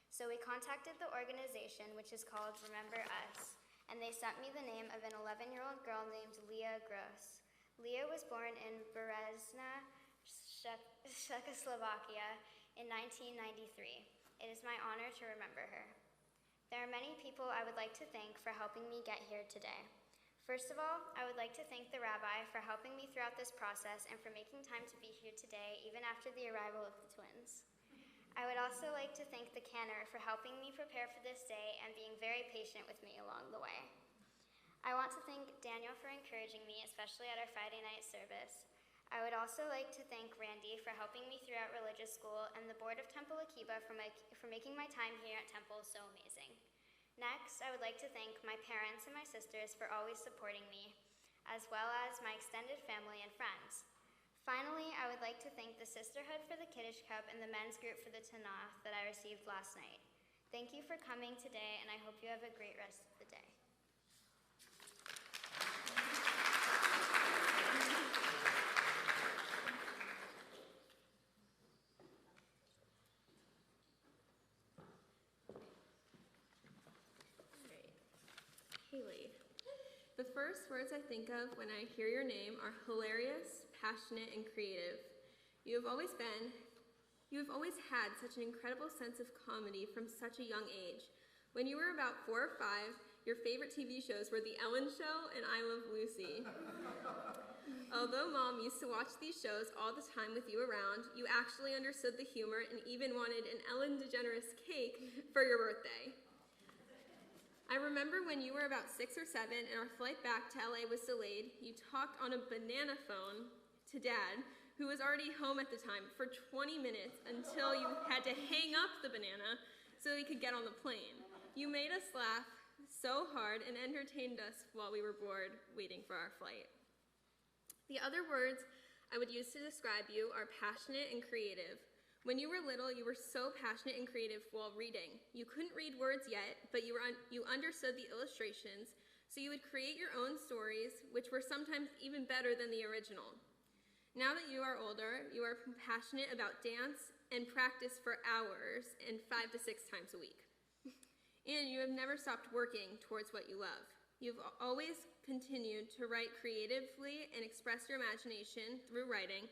So we contacted the organization, which is called Remember Us, and they sent me the name of an 11-year-old girl named Leah Gross. Leah was born in Berezna, Czechoslovakia in 1993. It is my honor to remember her. There are many people I would like to thank for helping me get here today. First of all, I would like to thank the rabbi for helping me throughout this process and for making time to be here today, even after the arrival of the twins. I would also like to thank the canner for helping me prepare for this day and being very patient with me along the way. I want to thank Daniel for encouraging me, especially at our Friday night service. I would also like to thank Randy for helping me throughout religious school and the board of Temple Akiba for making my time here at Temple so amazing. Next, I would like to thank my parents and my sisters for always supporting me, as well as my extended family and friends. Finally, I would like to thank the Sisterhood for the Kiddush Cup and the men's group for the Tanakh that I received last night. Thank you for coming today, and I hope you have a great rest of the day. Haley. The first words I think of when I hear your name are hilarious, passionate, and creative. You have always had such an incredible sense of comedy from such a young age. When you were about 4 or 5, your favorite TV shows were The Ellen Show and I Love Lucy. Although Mom used to watch these shows all the time with you around, you actually understood the humor and even wanted an Ellen DeGeneres cake for your birthday. I remember when you were about 6 or 7 and our flight back to LA was delayed, you talked on a banana phone to Dad, who was already home at the time, for 20 minutes until you had to hang up the banana so he could get on the plane. You made us laugh so hard and entertained us while we were bored waiting for our flight. The other words I would use to describe you are passionate and creative. When you were little, you were so passionate and creative while reading. You couldn't read words yet, but you understood the illustrations, so you would create your own stories, which were sometimes even better than the original. Now that you are older, you are passionate about dance and practice for hours and 5 to 6 times a week. And you have never stopped working towards what you love. You've always continued to write creatively and express your imagination through writing,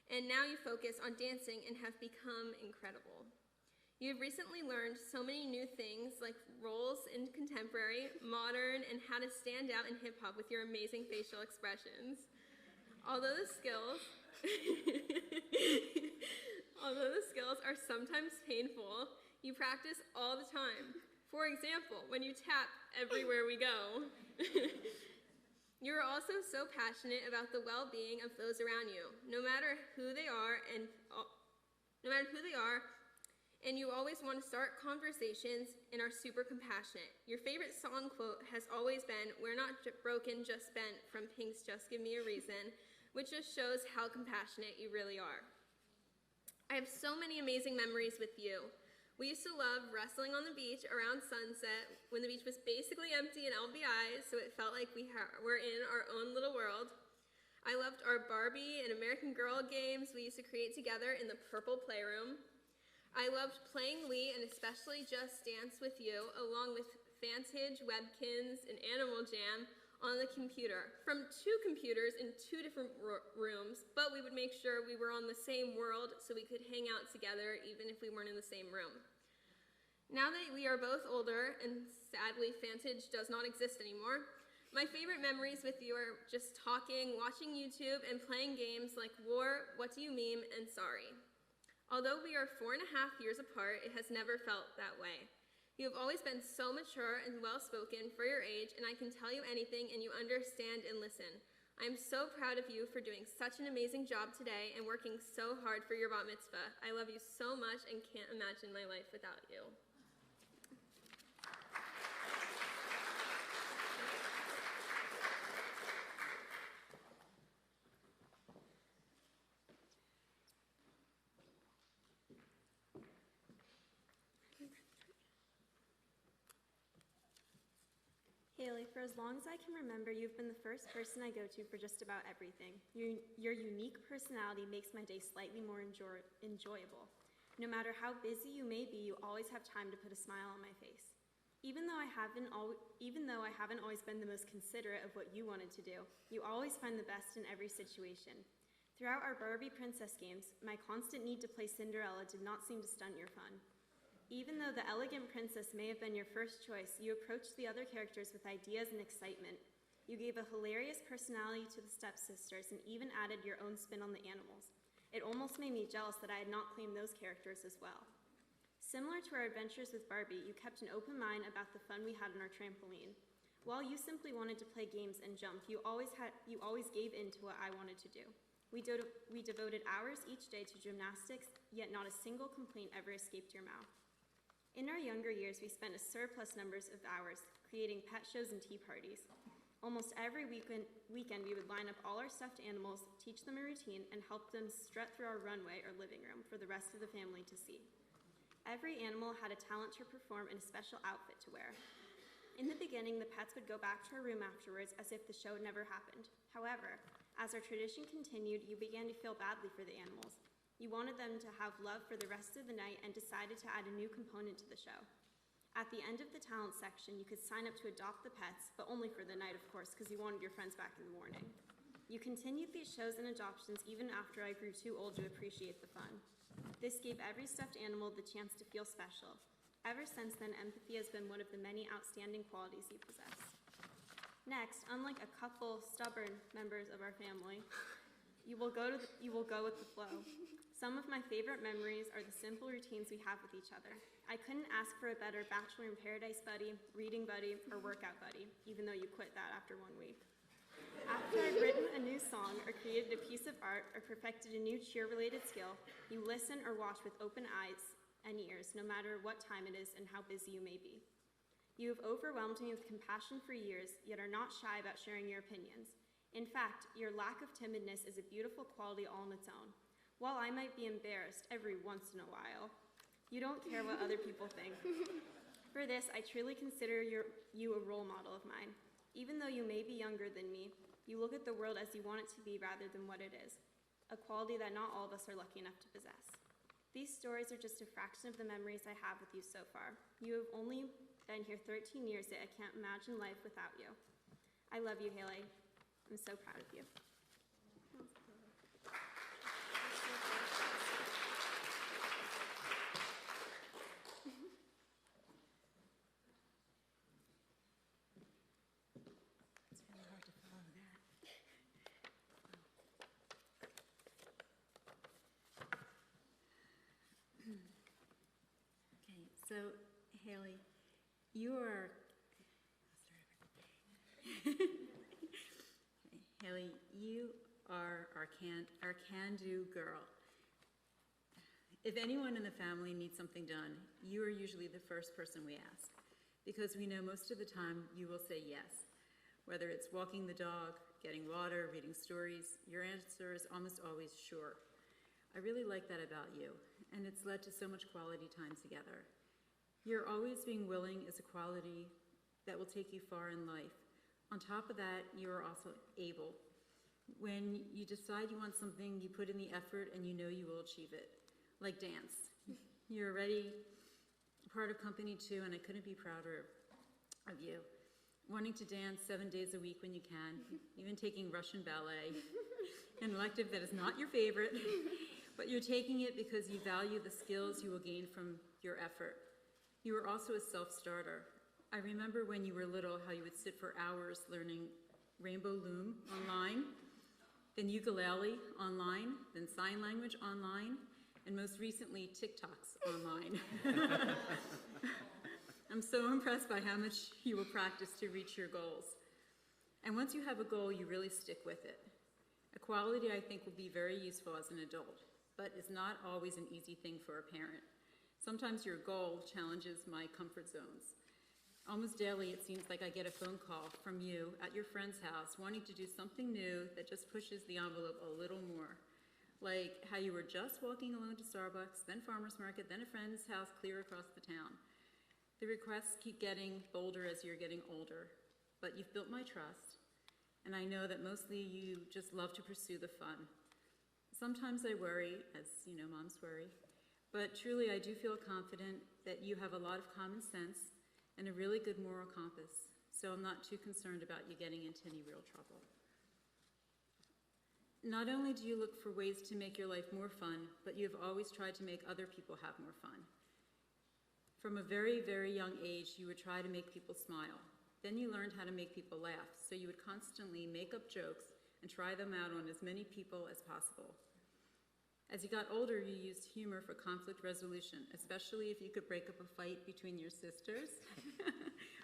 and now you focus on dancing and have become incredible. You've recently learned so many new things like roles in contemporary, modern, and how to stand out in hip-hop with your amazing facial expressions. Although the skills are sometimes painful, you practice all the time. For example, when you tap everywhere we go. You are also so passionate about the well-being of those around you, no matter who they are, and you always want to start conversations and are super compassionate. Your favorite song quote has always been, "We're not broken, just bent," from Pink's Just Give Me a Reason, which just shows how compassionate you really are. I have so many amazing memories with you. We used to love wrestling on the beach around sunset when the beach was basically empty and LBI, so it felt like we were in our own little world. I loved our Barbie and American Girl games we used to create together in the purple playroom. I loved playing Wii and especially Just Dance with you, along with Vantage, Webkins, and Animal Jam on the computer, from 2 computers in 2 different rooms, but we would make sure we were on the same world so we could hang out together even if we weren't in the same room. Now that we are both older, and sadly Vantage does not exist anymore, my favorite memories with you are just talking, watching YouTube, and playing games like War, What Do You Meme, and Sorry. Although we are 4.5 years apart, it has never felt that way. You have always been so mature and well-spoken for your age, and I can tell you anything and you understand and listen. I am so proud of you for doing such an amazing job today and working so hard for your bat mitzvah. I love you so much and can't imagine my life without you. Haley, for as long as I can remember, you've been the first person I go to for just about everything. Your unique personality makes my day slightly more enjoyable. No matter how busy you may be, you always have time to put a smile on my face. Even though I haven't always been the most considerate of what you wanted to do, you always find the best in every situation. Throughout our Barbie princess games, my constant need to play Cinderella did not seem to stunt your fun. Even though the elegant princess may have been your first choice, you approached the other characters with ideas and excitement. You gave a hilarious personality to the stepsisters and even added your own spin on the animals. It almost made me jealous that I had not claimed those characters as well. Similar to our adventures with Barbie, you kept an open mind about the fun we had on our trampoline. While you simply wanted to play games and jump, you always gave in to what I wanted to do. We devoted hours each day to gymnastics, yet not a single complaint ever escaped your mouth. In our younger years, we spent a surplus numbers of hours creating pet shows and tea parties. Almost every weekend, we would line up all our stuffed animals, teach them a routine, and help them strut through our runway or living room for the rest of the family to see. Every animal had a talent to perform and a special outfit to wear. In the beginning, the pets would go back to our room afterwards as if the show never happened. However, as our tradition continued, you began to feel badly for the animals. You wanted them to have love for the rest of the night and decided to add a new component to the show. At the end of the talent section, you could sign up to adopt the pets, but only for the night, of course, because you wanted your friends back in the morning. You continued these shows and adoptions even after I grew too old to appreciate the fun. This gave every stuffed animal the chance to feel special. Ever since then, empathy has been one of the many outstanding qualities you possess. Next, unlike a couple stubborn members of our family, you will go with the flow. Some of my favorite memories are the simple routines we have with each other. I couldn't ask for a better Bachelor in Paradise buddy, reading buddy, or workout buddy, even though you quit that after 1 week. After I've written a new song or created a piece of art or perfected a new cheer-related skill, you listen or watch with open eyes and ears, no matter what time it is and how busy you may be. You have overwhelmed me with compassion for years, yet are not shy about sharing your opinions. In fact, your lack of timidness is a beautiful quality all on its own. While I might be embarrassed every once in a while, you don't care what other people think. For this, I truly consider you a role model of mine. Even though you may be younger than me, you look at the world as you want it to be rather than what it is, a quality that not all of us are lucky enough to possess. These stories are just a fraction of the memories I have with you so far. You have only been here 13 years, yet I can't imagine life without you. I love you, Haley. I'm so proud of you. It's really hard to follow that. Okay, so Haley, you are. Haley, you are our can-do girl. If anyone in the family needs something done, you are usually the first person we ask, because we know most of the time you will say yes. Whether it's walking the dog, getting water, reading stories, your answer is almost always sure. I really like that about you, and it's led to so much quality time together. Your always being willing is a quality that will take you far in life. On top of that, you are also able. When you decide you want something, you put in the effort and you know you will achieve it. Like dance. You're already part of company too, and I couldn't be prouder of you. Wanting to dance 7 days a week when you can, even taking Russian ballet, an elective that is not your favorite, but you're taking it because you value the skills you will gain from your effort. You are also a self-starter. I remember when you were little how you would sit for hours learning Rainbow Loom online, then ukulele online, then sign language online, and most recently TikToks online. I'm so impressed by how much you will practice to reach your goals. And once you have a goal, you really stick with it. A quality I think will be very useful as an adult, but is not always an easy thing for a parent. Sometimes your goal challenges my comfort zones. Almost daily, it seems like I get a phone call from you at your friend's house wanting to do something new that just pushes the envelope a little more. Like how you were just walking alone to Starbucks, then farmer's market, then a friend's house clear across the town. The requests keep getting bolder as you're getting older, but you've built my trust, and I know that mostly you just love to pursue the fun. Sometimes I worry, as you know, moms worry, but truly I do feel confident that you have a lot of common sense and a really good moral compass, so I'm not too concerned about you getting into any real trouble. Not only do you look for ways to make your life more fun, but you have always tried to make other people have more fun. From a very, very young age, you would try to make people smile. Then you learned how to make people laugh, so you would constantly make up jokes and try them out on as many people as possible. As you got older, you used humor for conflict resolution, especially if you could break up a fight between your sisters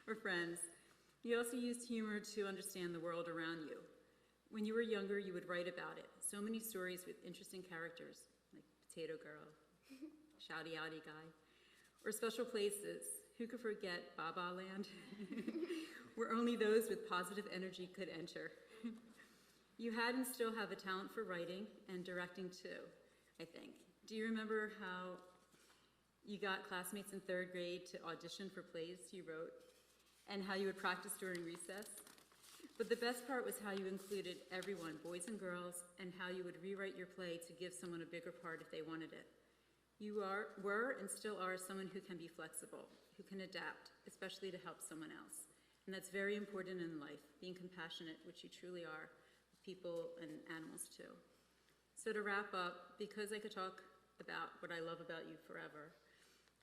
or friends. You also used humor to understand the world around you. When you were younger, you would write about it. So many stories with interesting characters, like Potato Girl, Shouty Outy Guy, or special places. Who could forget Baba Land? Where only those with positive energy could enter. You had and still have a talent for writing and directing too, I think. Do you remember how you got classmates in 3rd grade to audition for plays you wrote, and how you would practice during recess? But the best part was how you included everyone, boys and girls, and how you would rewrite your play to give someone a bigger part if they wanted it. You were and still are someone who can be flexible, who can adapt, especially to help someone else. And that's very important in life, being compassionate, which you truly are, with people and animals too. So to wrap up, because I could talk about what I love about you forever,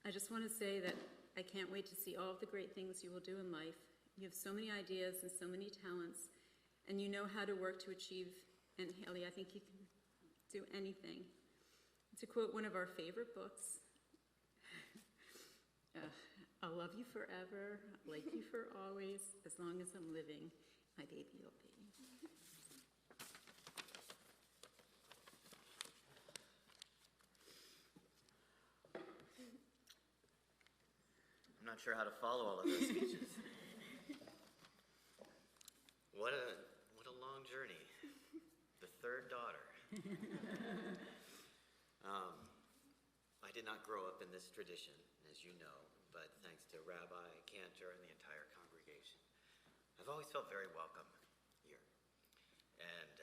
I just want to say that I can't wait to see all of the great things you will do in life You have so many ideas and so many talents, and you know how to work to achieve. And Haley, I think you can do anything. To quote one of our favorite books, I'll love you forever, I'll like you for always, as long as I'm living, my baby will be. I'm not sure how to follow all of those speeches. What a long journey. The third daughter. I did not grow up in this tradition, as you know, but thanks to Rabbi Cantor and the entire congregation, I've always felt very welcome here. And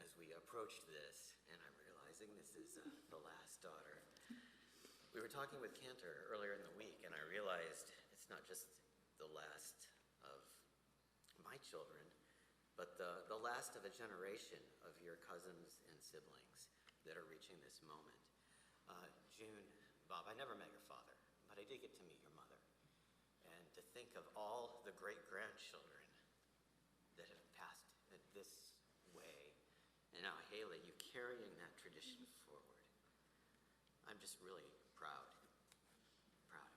as we approached this, and I'm realizing this is the last daughter, we were talking with Cantor earlier in the week, and I realized it's not just the last of my children, but the last of a generation of your cousins and siblings that are reaching this moment. June, Bob, I never met your father, but I did get to meet your mother. And to think of all the great-grandchildren that have passed this way, and now Haley, you carrying that tradition forward. I'm just really proud of that.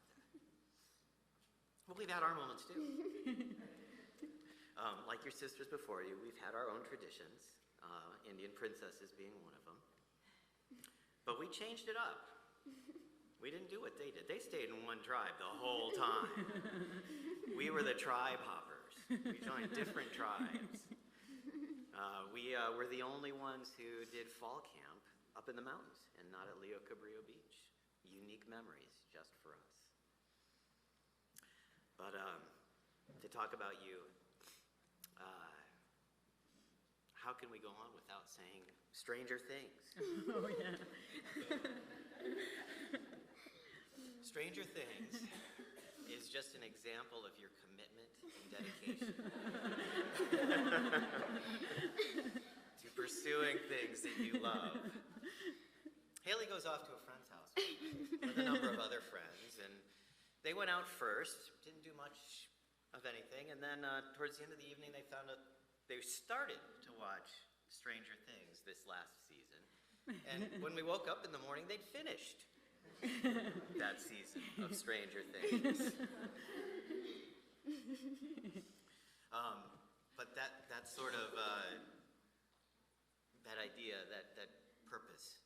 Well, we've had our moments too. Like your sisters before you, we've had our own traditions, Indian princesses being one of them. But we changed it up. We didn't do what they did. They stayed in one tribe the whole time. We were the tribe hoppers. We joined different tribes. We were the only ones who did fall camp up in the mountains and not at Leo Cabrillo Beach. Unique memories just for us. But to talk about you, how can we go on without saying Stranger Things? Oh, yeah. Stranger Things is just an example of your commitment and dedication to pursuing things that you love. Haley goes off to a friend's house with a number of other friends, and they went out first, didn't do much of anything, and then towards the end of the evening they found out they started to watch Stranger Things this last season, and when we woke up in the morning they'd finished that season of Stranger Things. But that sort of that idea, that purpose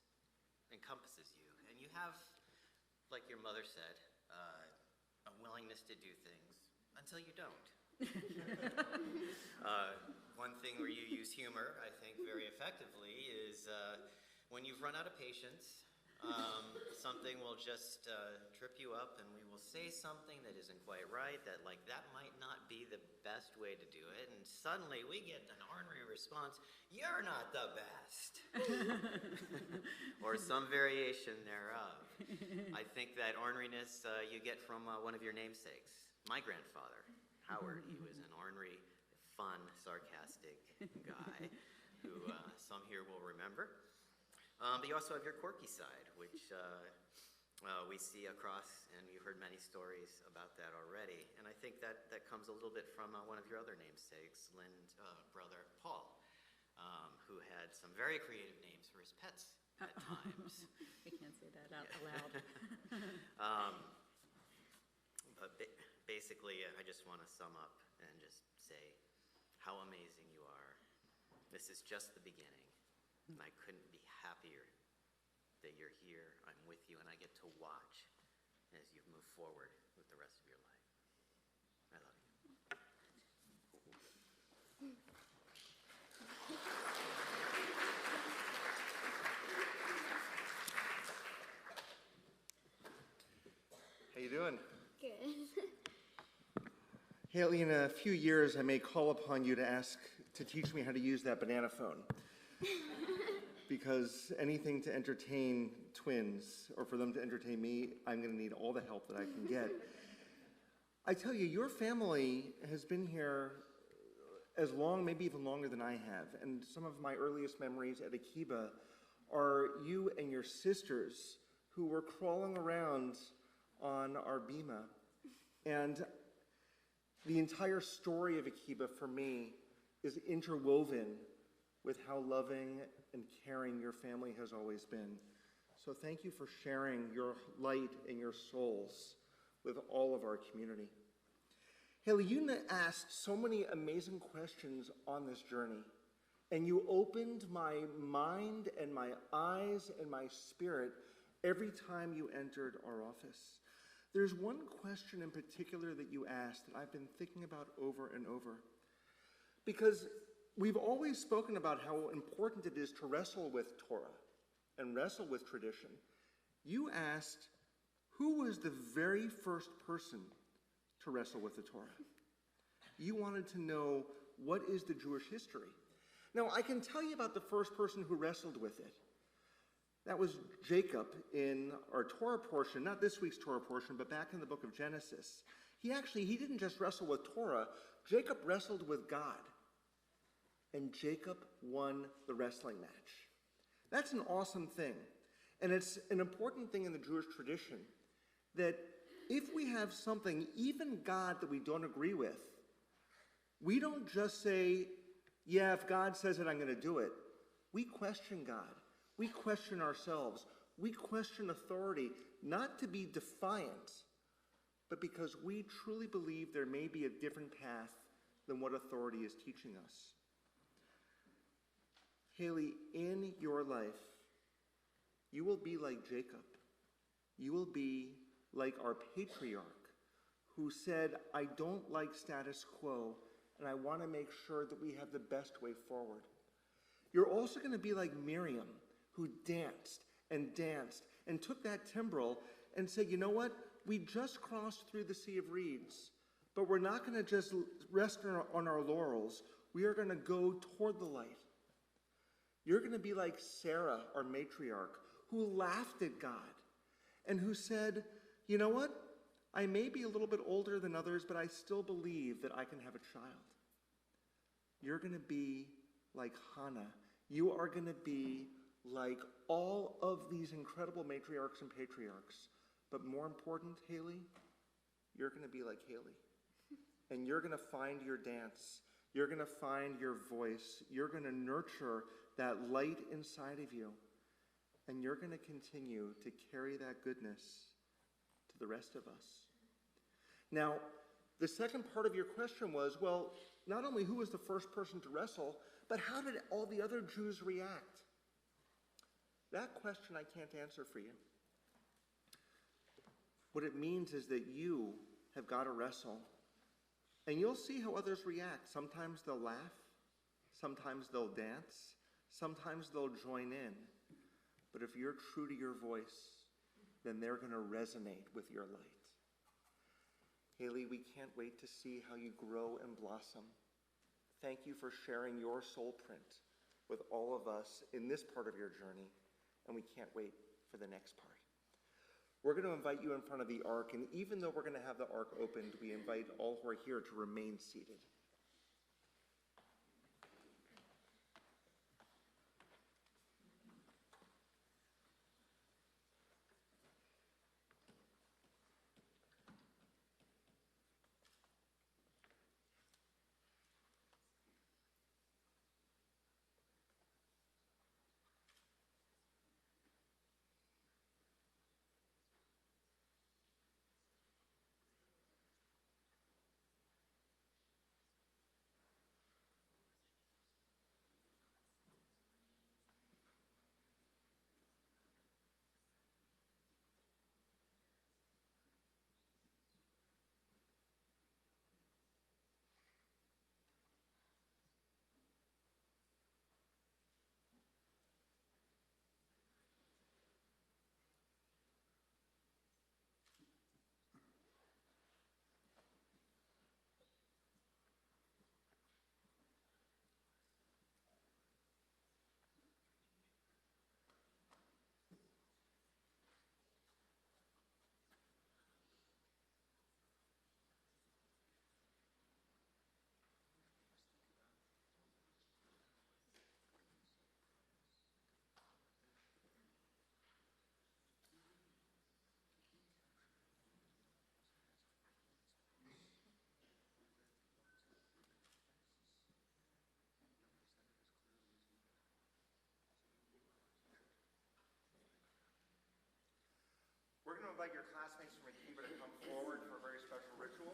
encompasses you, and you have, like your mother said, a willingness to do things until you don't. One thing where you use humor, I think, very effectively is when you've run out of patience, something will just trip you up, and we will say something that isn't quite right, that might not be the best way to do it, and suddenly we get an ornery response, "You're not the best," or some variation thereof. I think that orneriness you get from one of your namesakes, my grandfather, Howard. He was an ornery, fun, sarcastic guy who some here will remember. But you also have your quirky side, which we see across, and you've heard many stories about that already. And I think that comes a little bit from one of your other namesakes, Lynn's brother, Paul, who had some very creative names for his pets at times. I can't say that out loud. But basically, I just want to sum up and just say how amazing you are. This is just the beginning. And I couldn't be happier that you're here, I'm with you, and I get to watch as you move forward with the rest of your life. I love you. How you doing? Good. Haley, in a few years, I may call upon you to teach me how to use that banana phone. Because anything to entertain twins, or for them to entertain me, I'm going to need all the help that I can get. I tell you, your family has been here as long, maybe even longer than I have. And some of my earliest memories at Akiba are you and your sisters who were crawling around on our bima. And The entire story of Akiba for me is interwoven with how loving and caring your family has always been. So thank you for sharing your light and your souls with all of our community. Haley, you asked so many amazing questions on this journey, and you opened my mind and my eyes and my spirit every time you entered our office. There's one question in particular that you asked that I've been thinking about over and over. Because we've always spoken about how important it is to wrestle with Torah and wrestle with tradition. You asked, who was the very first person to wrestle with the Torah? You wanted to know, what is the Jewish history? Now, I can tell you about the first person who wrestled with it. That was Jacob in our Torah portion, not this week's Torah portion, but back in the book of Genesis. He didn't just wrestle with Torah, Jacob wrestled with God. And Jacob won the wrestling match. That's an awesome thing. And it's an important thing in the Jewish tradition that if we have something, even God, that we don't agree with, we don't just say, yeah, if God says it, I'm going to do it. We question God. We question ourselves. We question authority, not to be defiant, but because we truly believe there may be a different path than what authority is teaching us. Haley, in your life, you will be like Jacob. You will be like our patriarch who said, I don't like status quo, and I want to make sure that we have the best way forward. You're also going to be like Miriam, who danced and took that timbrel and said, you know what? We just crossed through the Sea of Reeds, but we're not going to just rest on our laurels. We are going to go toward the light. You're going to be like Sarah, our matriarch, who laughed at God and who said, you know what? I may be a little bit older than others, but I still believe that I can have a child. You're going to be like Hannah. You are going to be like all of these incredible matriarchs and patriarchs. But more important, Haley, you're going to be like Haley. And you're going to find your dance. You're going to find your voice. You're going to nurture that light inside of you. And you're going to continue to carry that goodness to the rest of us. Now, the second part of your question was, well, not only who was the first person to wrestle, but how did all the other Jews react? That question I can't answer for you. What it means is that you have got to wrestle. And you'll see how others react. Sometimes they'll laugh. Sometimes they'll dance. Sometimes they'll join in. But if you're true to your voice, then they're going to resonate with your light. Haley, we can't wait to see how you grow and blossom. Thank you for sharing your soul print with all of us in this part of your journey, and we can't wait for the next part. We're going to invite you in front of the ark, and even though we're going to have the ark opened, we invite all who are here to remain seated. invite your classmates from Akiba to come forward for a very special ritual.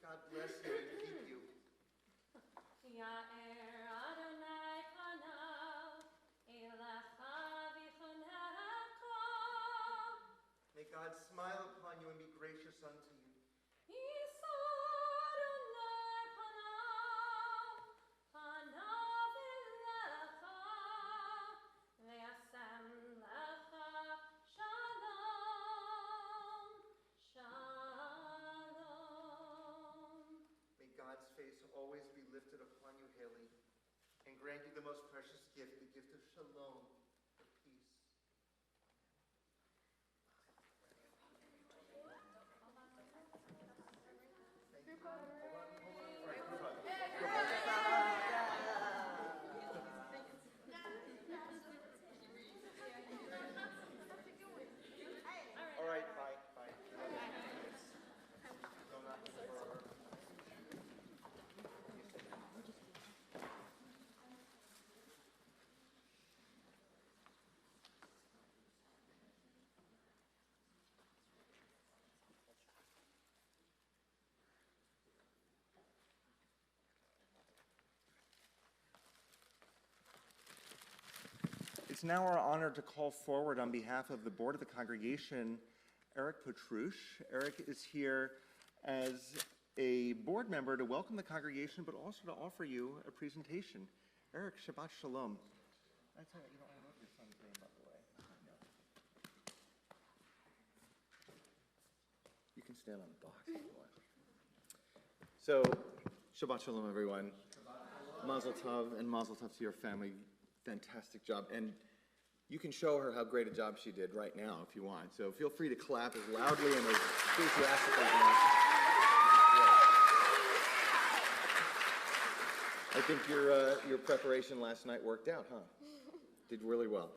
God bless you and keep you. May God smile upon you and be gracious unto you. May God's face always be lifted upon you, Haley, and grant you the most precious gift, the gift of shalom, of peace. Thank you. Hold on. All right, group hug. Group hug. All right, bye. Go knock on the door. It's now our honor to call forward on behalf of the board of the congregation, Eric Petrush. Eric is here as a board member to welcome the congregation, but also to offer you a presentation. Eric, Shabbat Shalom. I tell you, I love your son's name, by the way. You can stand on the box if you want. So, Shabbat Shalom, everyone. Mazel Tov and Mazel Tov to your family. Fantastic job. And you can show her how great a job she did right now if you want. So feel free to clap as loudly and as enthusiastically as you want. I think your preparation last night worked out, huh? Did really well.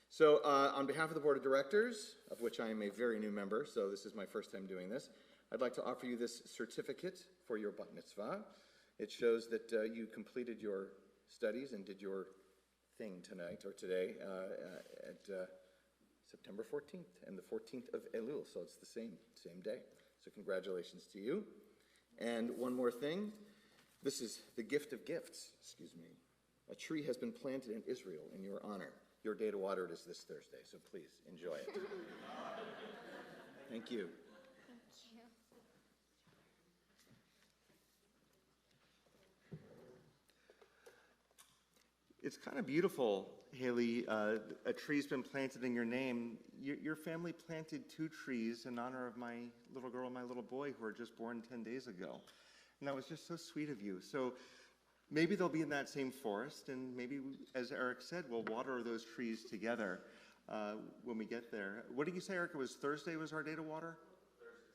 So on behalf of the board of directors, of which I am a very new member, so this is my first time doing this, I'd like to offer you this certificate for your bat mitzvah. It shows that you completed your studies and did your thing tonight or today at September 14th and the 14th of Elul, so it's the same day. So congratulations to you. And one more thing, this is the gift of gifts, excuse me. A tree has been planted in Israel in your honor. Your day to water it is this Thursday, so please enjoy it. Thank you. It's kind of beautiful, Haley. A tree's been planted in your name. Your family planted 2 trees in honor of my little girl and my little boy who were just born 10 days ago. And that was just so sweet of you. So maybe they'll be in that same forest, and maybe, as Eric said, we'll water those trees together when we get there. What did you say, Eric? It was Thursday was our day to water?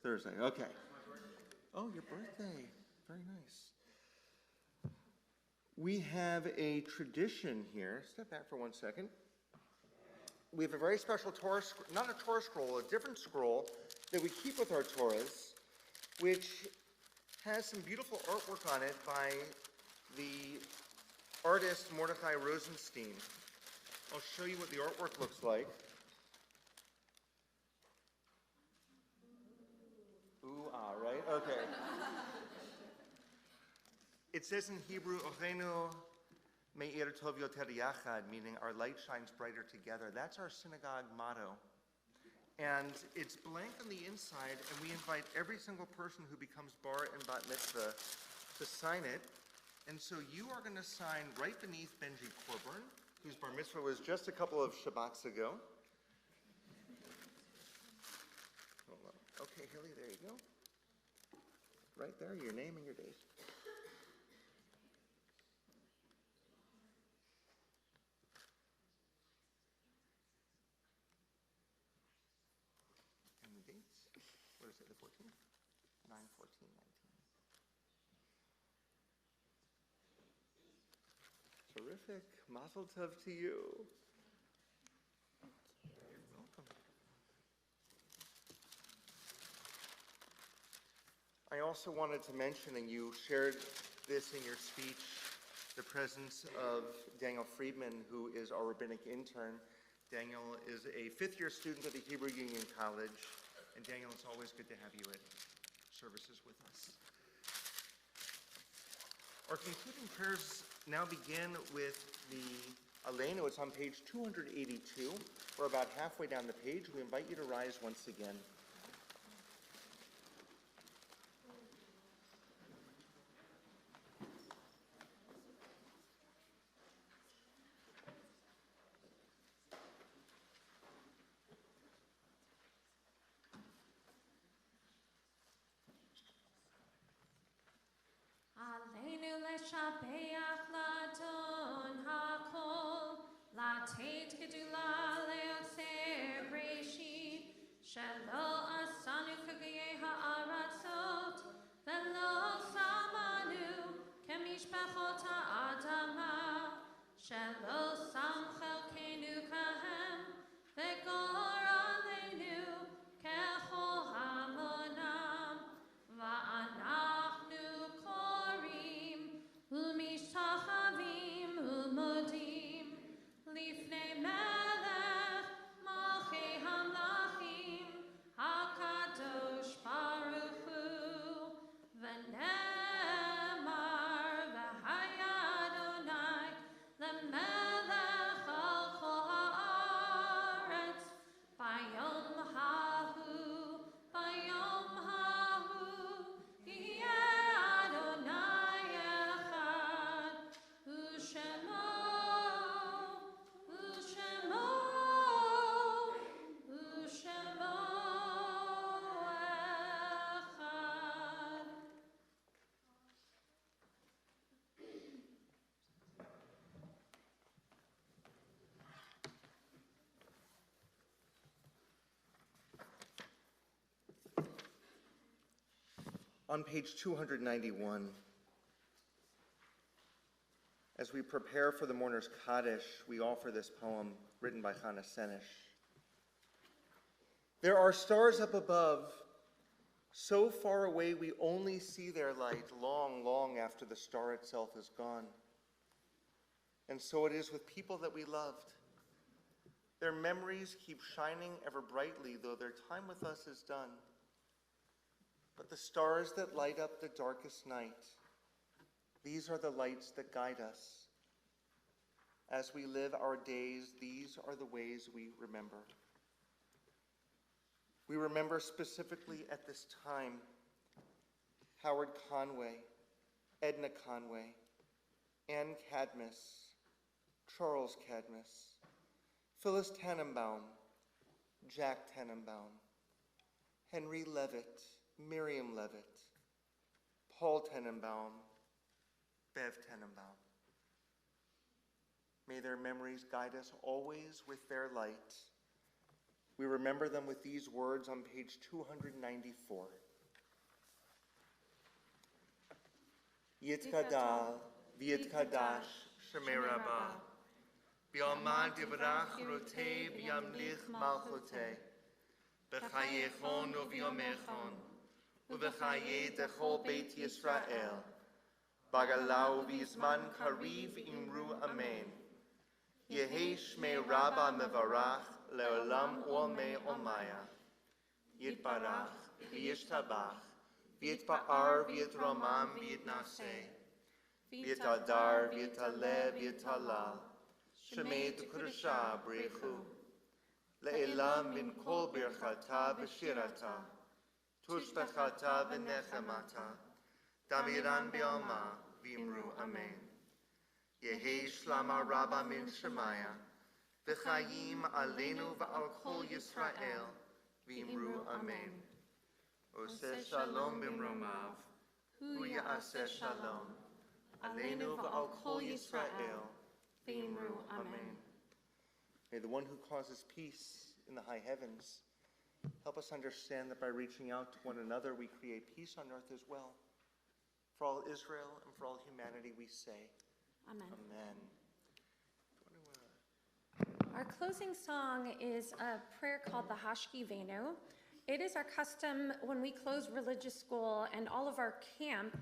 Thursday, okay. Oh, your birthday. Very nice. We have a tradition here. Step back for 1 second. We have a very special Torah, not a Torah scroll, a different scroll that we keep with our Torahs, which has some beautiful artwork on it by the artist Mordechai Rosenstein. I'll show you what the artwork looks like. Ooh, ah, right? Okay. It says in Hebrew, Ochenu me'ir tov yoter yachad, meaning our light shines brighter together. That's our synagogue motto. And it's blank on the inside, and we invite every single person who becomes bar and bat mitzvah to sign it. And so you are going to sign right beneath Benji Corburn, whose bar mitzvah was just a couple of Shabbats ago. Hold on. Okay, Hilly, there you go. Right there, your name and your date. Wednesday the 14th, 9/14/19. Terrific. Mazel tov to you. You're welcome. I also wanted to mention, and you shared this in your speech, the presence of Daniel Friedman, who is our rabbinic intern. Daniel is a fifth-year student at the Hebrew Union College, and Daniel, it's always good to have you at services with us. Our concluding prayers now begin with the Aleinu. It's on page 282. We're about halfway down the page. We invite you to rise once again. Aleinu leshapeach ladon hakol, latet gedula leoser breshit, shelo asanu kagayei ha'aratzot, velo samanu kemishpachot ha'adama, shelo sam chelkenu kahem, vegor aleinu kechol hamonam, va'anachnu U'mishtachavim u'modim lifnei melech malchei hamlachim hakadosh baruch hu v'nemar v'haya Adonai lemelech al kol haaretz bayom hahu yeh Adonai echad u'shemo echad. On page 291, as we prepare for the mourner's Kaddish, we offer this poem written by Hannah Senish. There are stars up above, so far away we only see their light long, long after the star itself is gone. And so it is with people that we loved. Their memories keep shining ever brightly, though their time with us is done. But the stars that light up the darkest night, these are the lights that guide us. As we live our days, these are the ways we remember. We remember specifically at this time Howard Conway, Edna Conway, Ann Cadmus, Charles Cadmus, Phyllis Tannenbaum, Jack Tannenbaum, Henry Levitt, Miriam Levitt, Paul Tannenbaum, Bev Tannenbaum. May their memories guide us always with their light. We remember them with these words on page 294. Yitkadal v'yitkadash shemei rabbah, b'yalmad yivrach rotei v'yamlich malchotei, b'chayechon u'v'yomechon, u'v'chayei dechol beit Yisrael, bagalau v'yizman kariv imru amen. Yehi shmei rabbah mevarach le'olam u'amei omaya. Yitbarach v'yishtabach v'yitpa'ar v'yitramam v'yitnaseh v'yitadar v'yitaleh v'yitalal shemei t'kudusha b'rechu le'elam min kol birchata v'shirata tushbechata v'nechemata damiran b'yalma v'imru amen. Yehi shlama rabba min shemaya v'chayim aleinu v'al kol Yisrael v'imru amen. Oseh shalom b'mromav hu ya'aseh shalom aleinu v'al kol Yisrael v'imru amen. May the one who causes peace in the high heavens Help us understand that by reaching out to one another, we create peace on earth as well. For all Israel and for all humanity, we say, Amen. Amen. Our closing song is a prayer called the Hashki Venu. It is our custom when we close religious school and all of our camp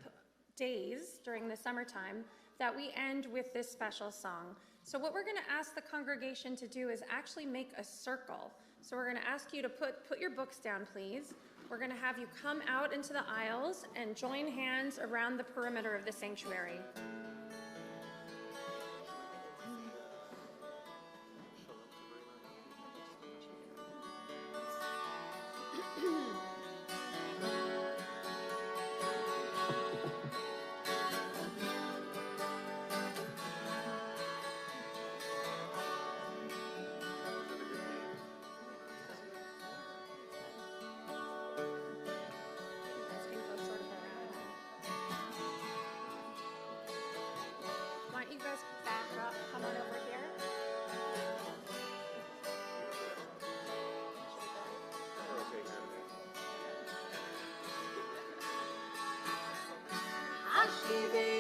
days during the summertime that we end with this special song. So what we're going to ask the congregation to do is actually make a circle. So we're going to ask you to put your books down, please. We're going to have you come out into the aisles and join hands around the perimeter of the sanctuary. Why don't you guys back up, come on over here. Ashki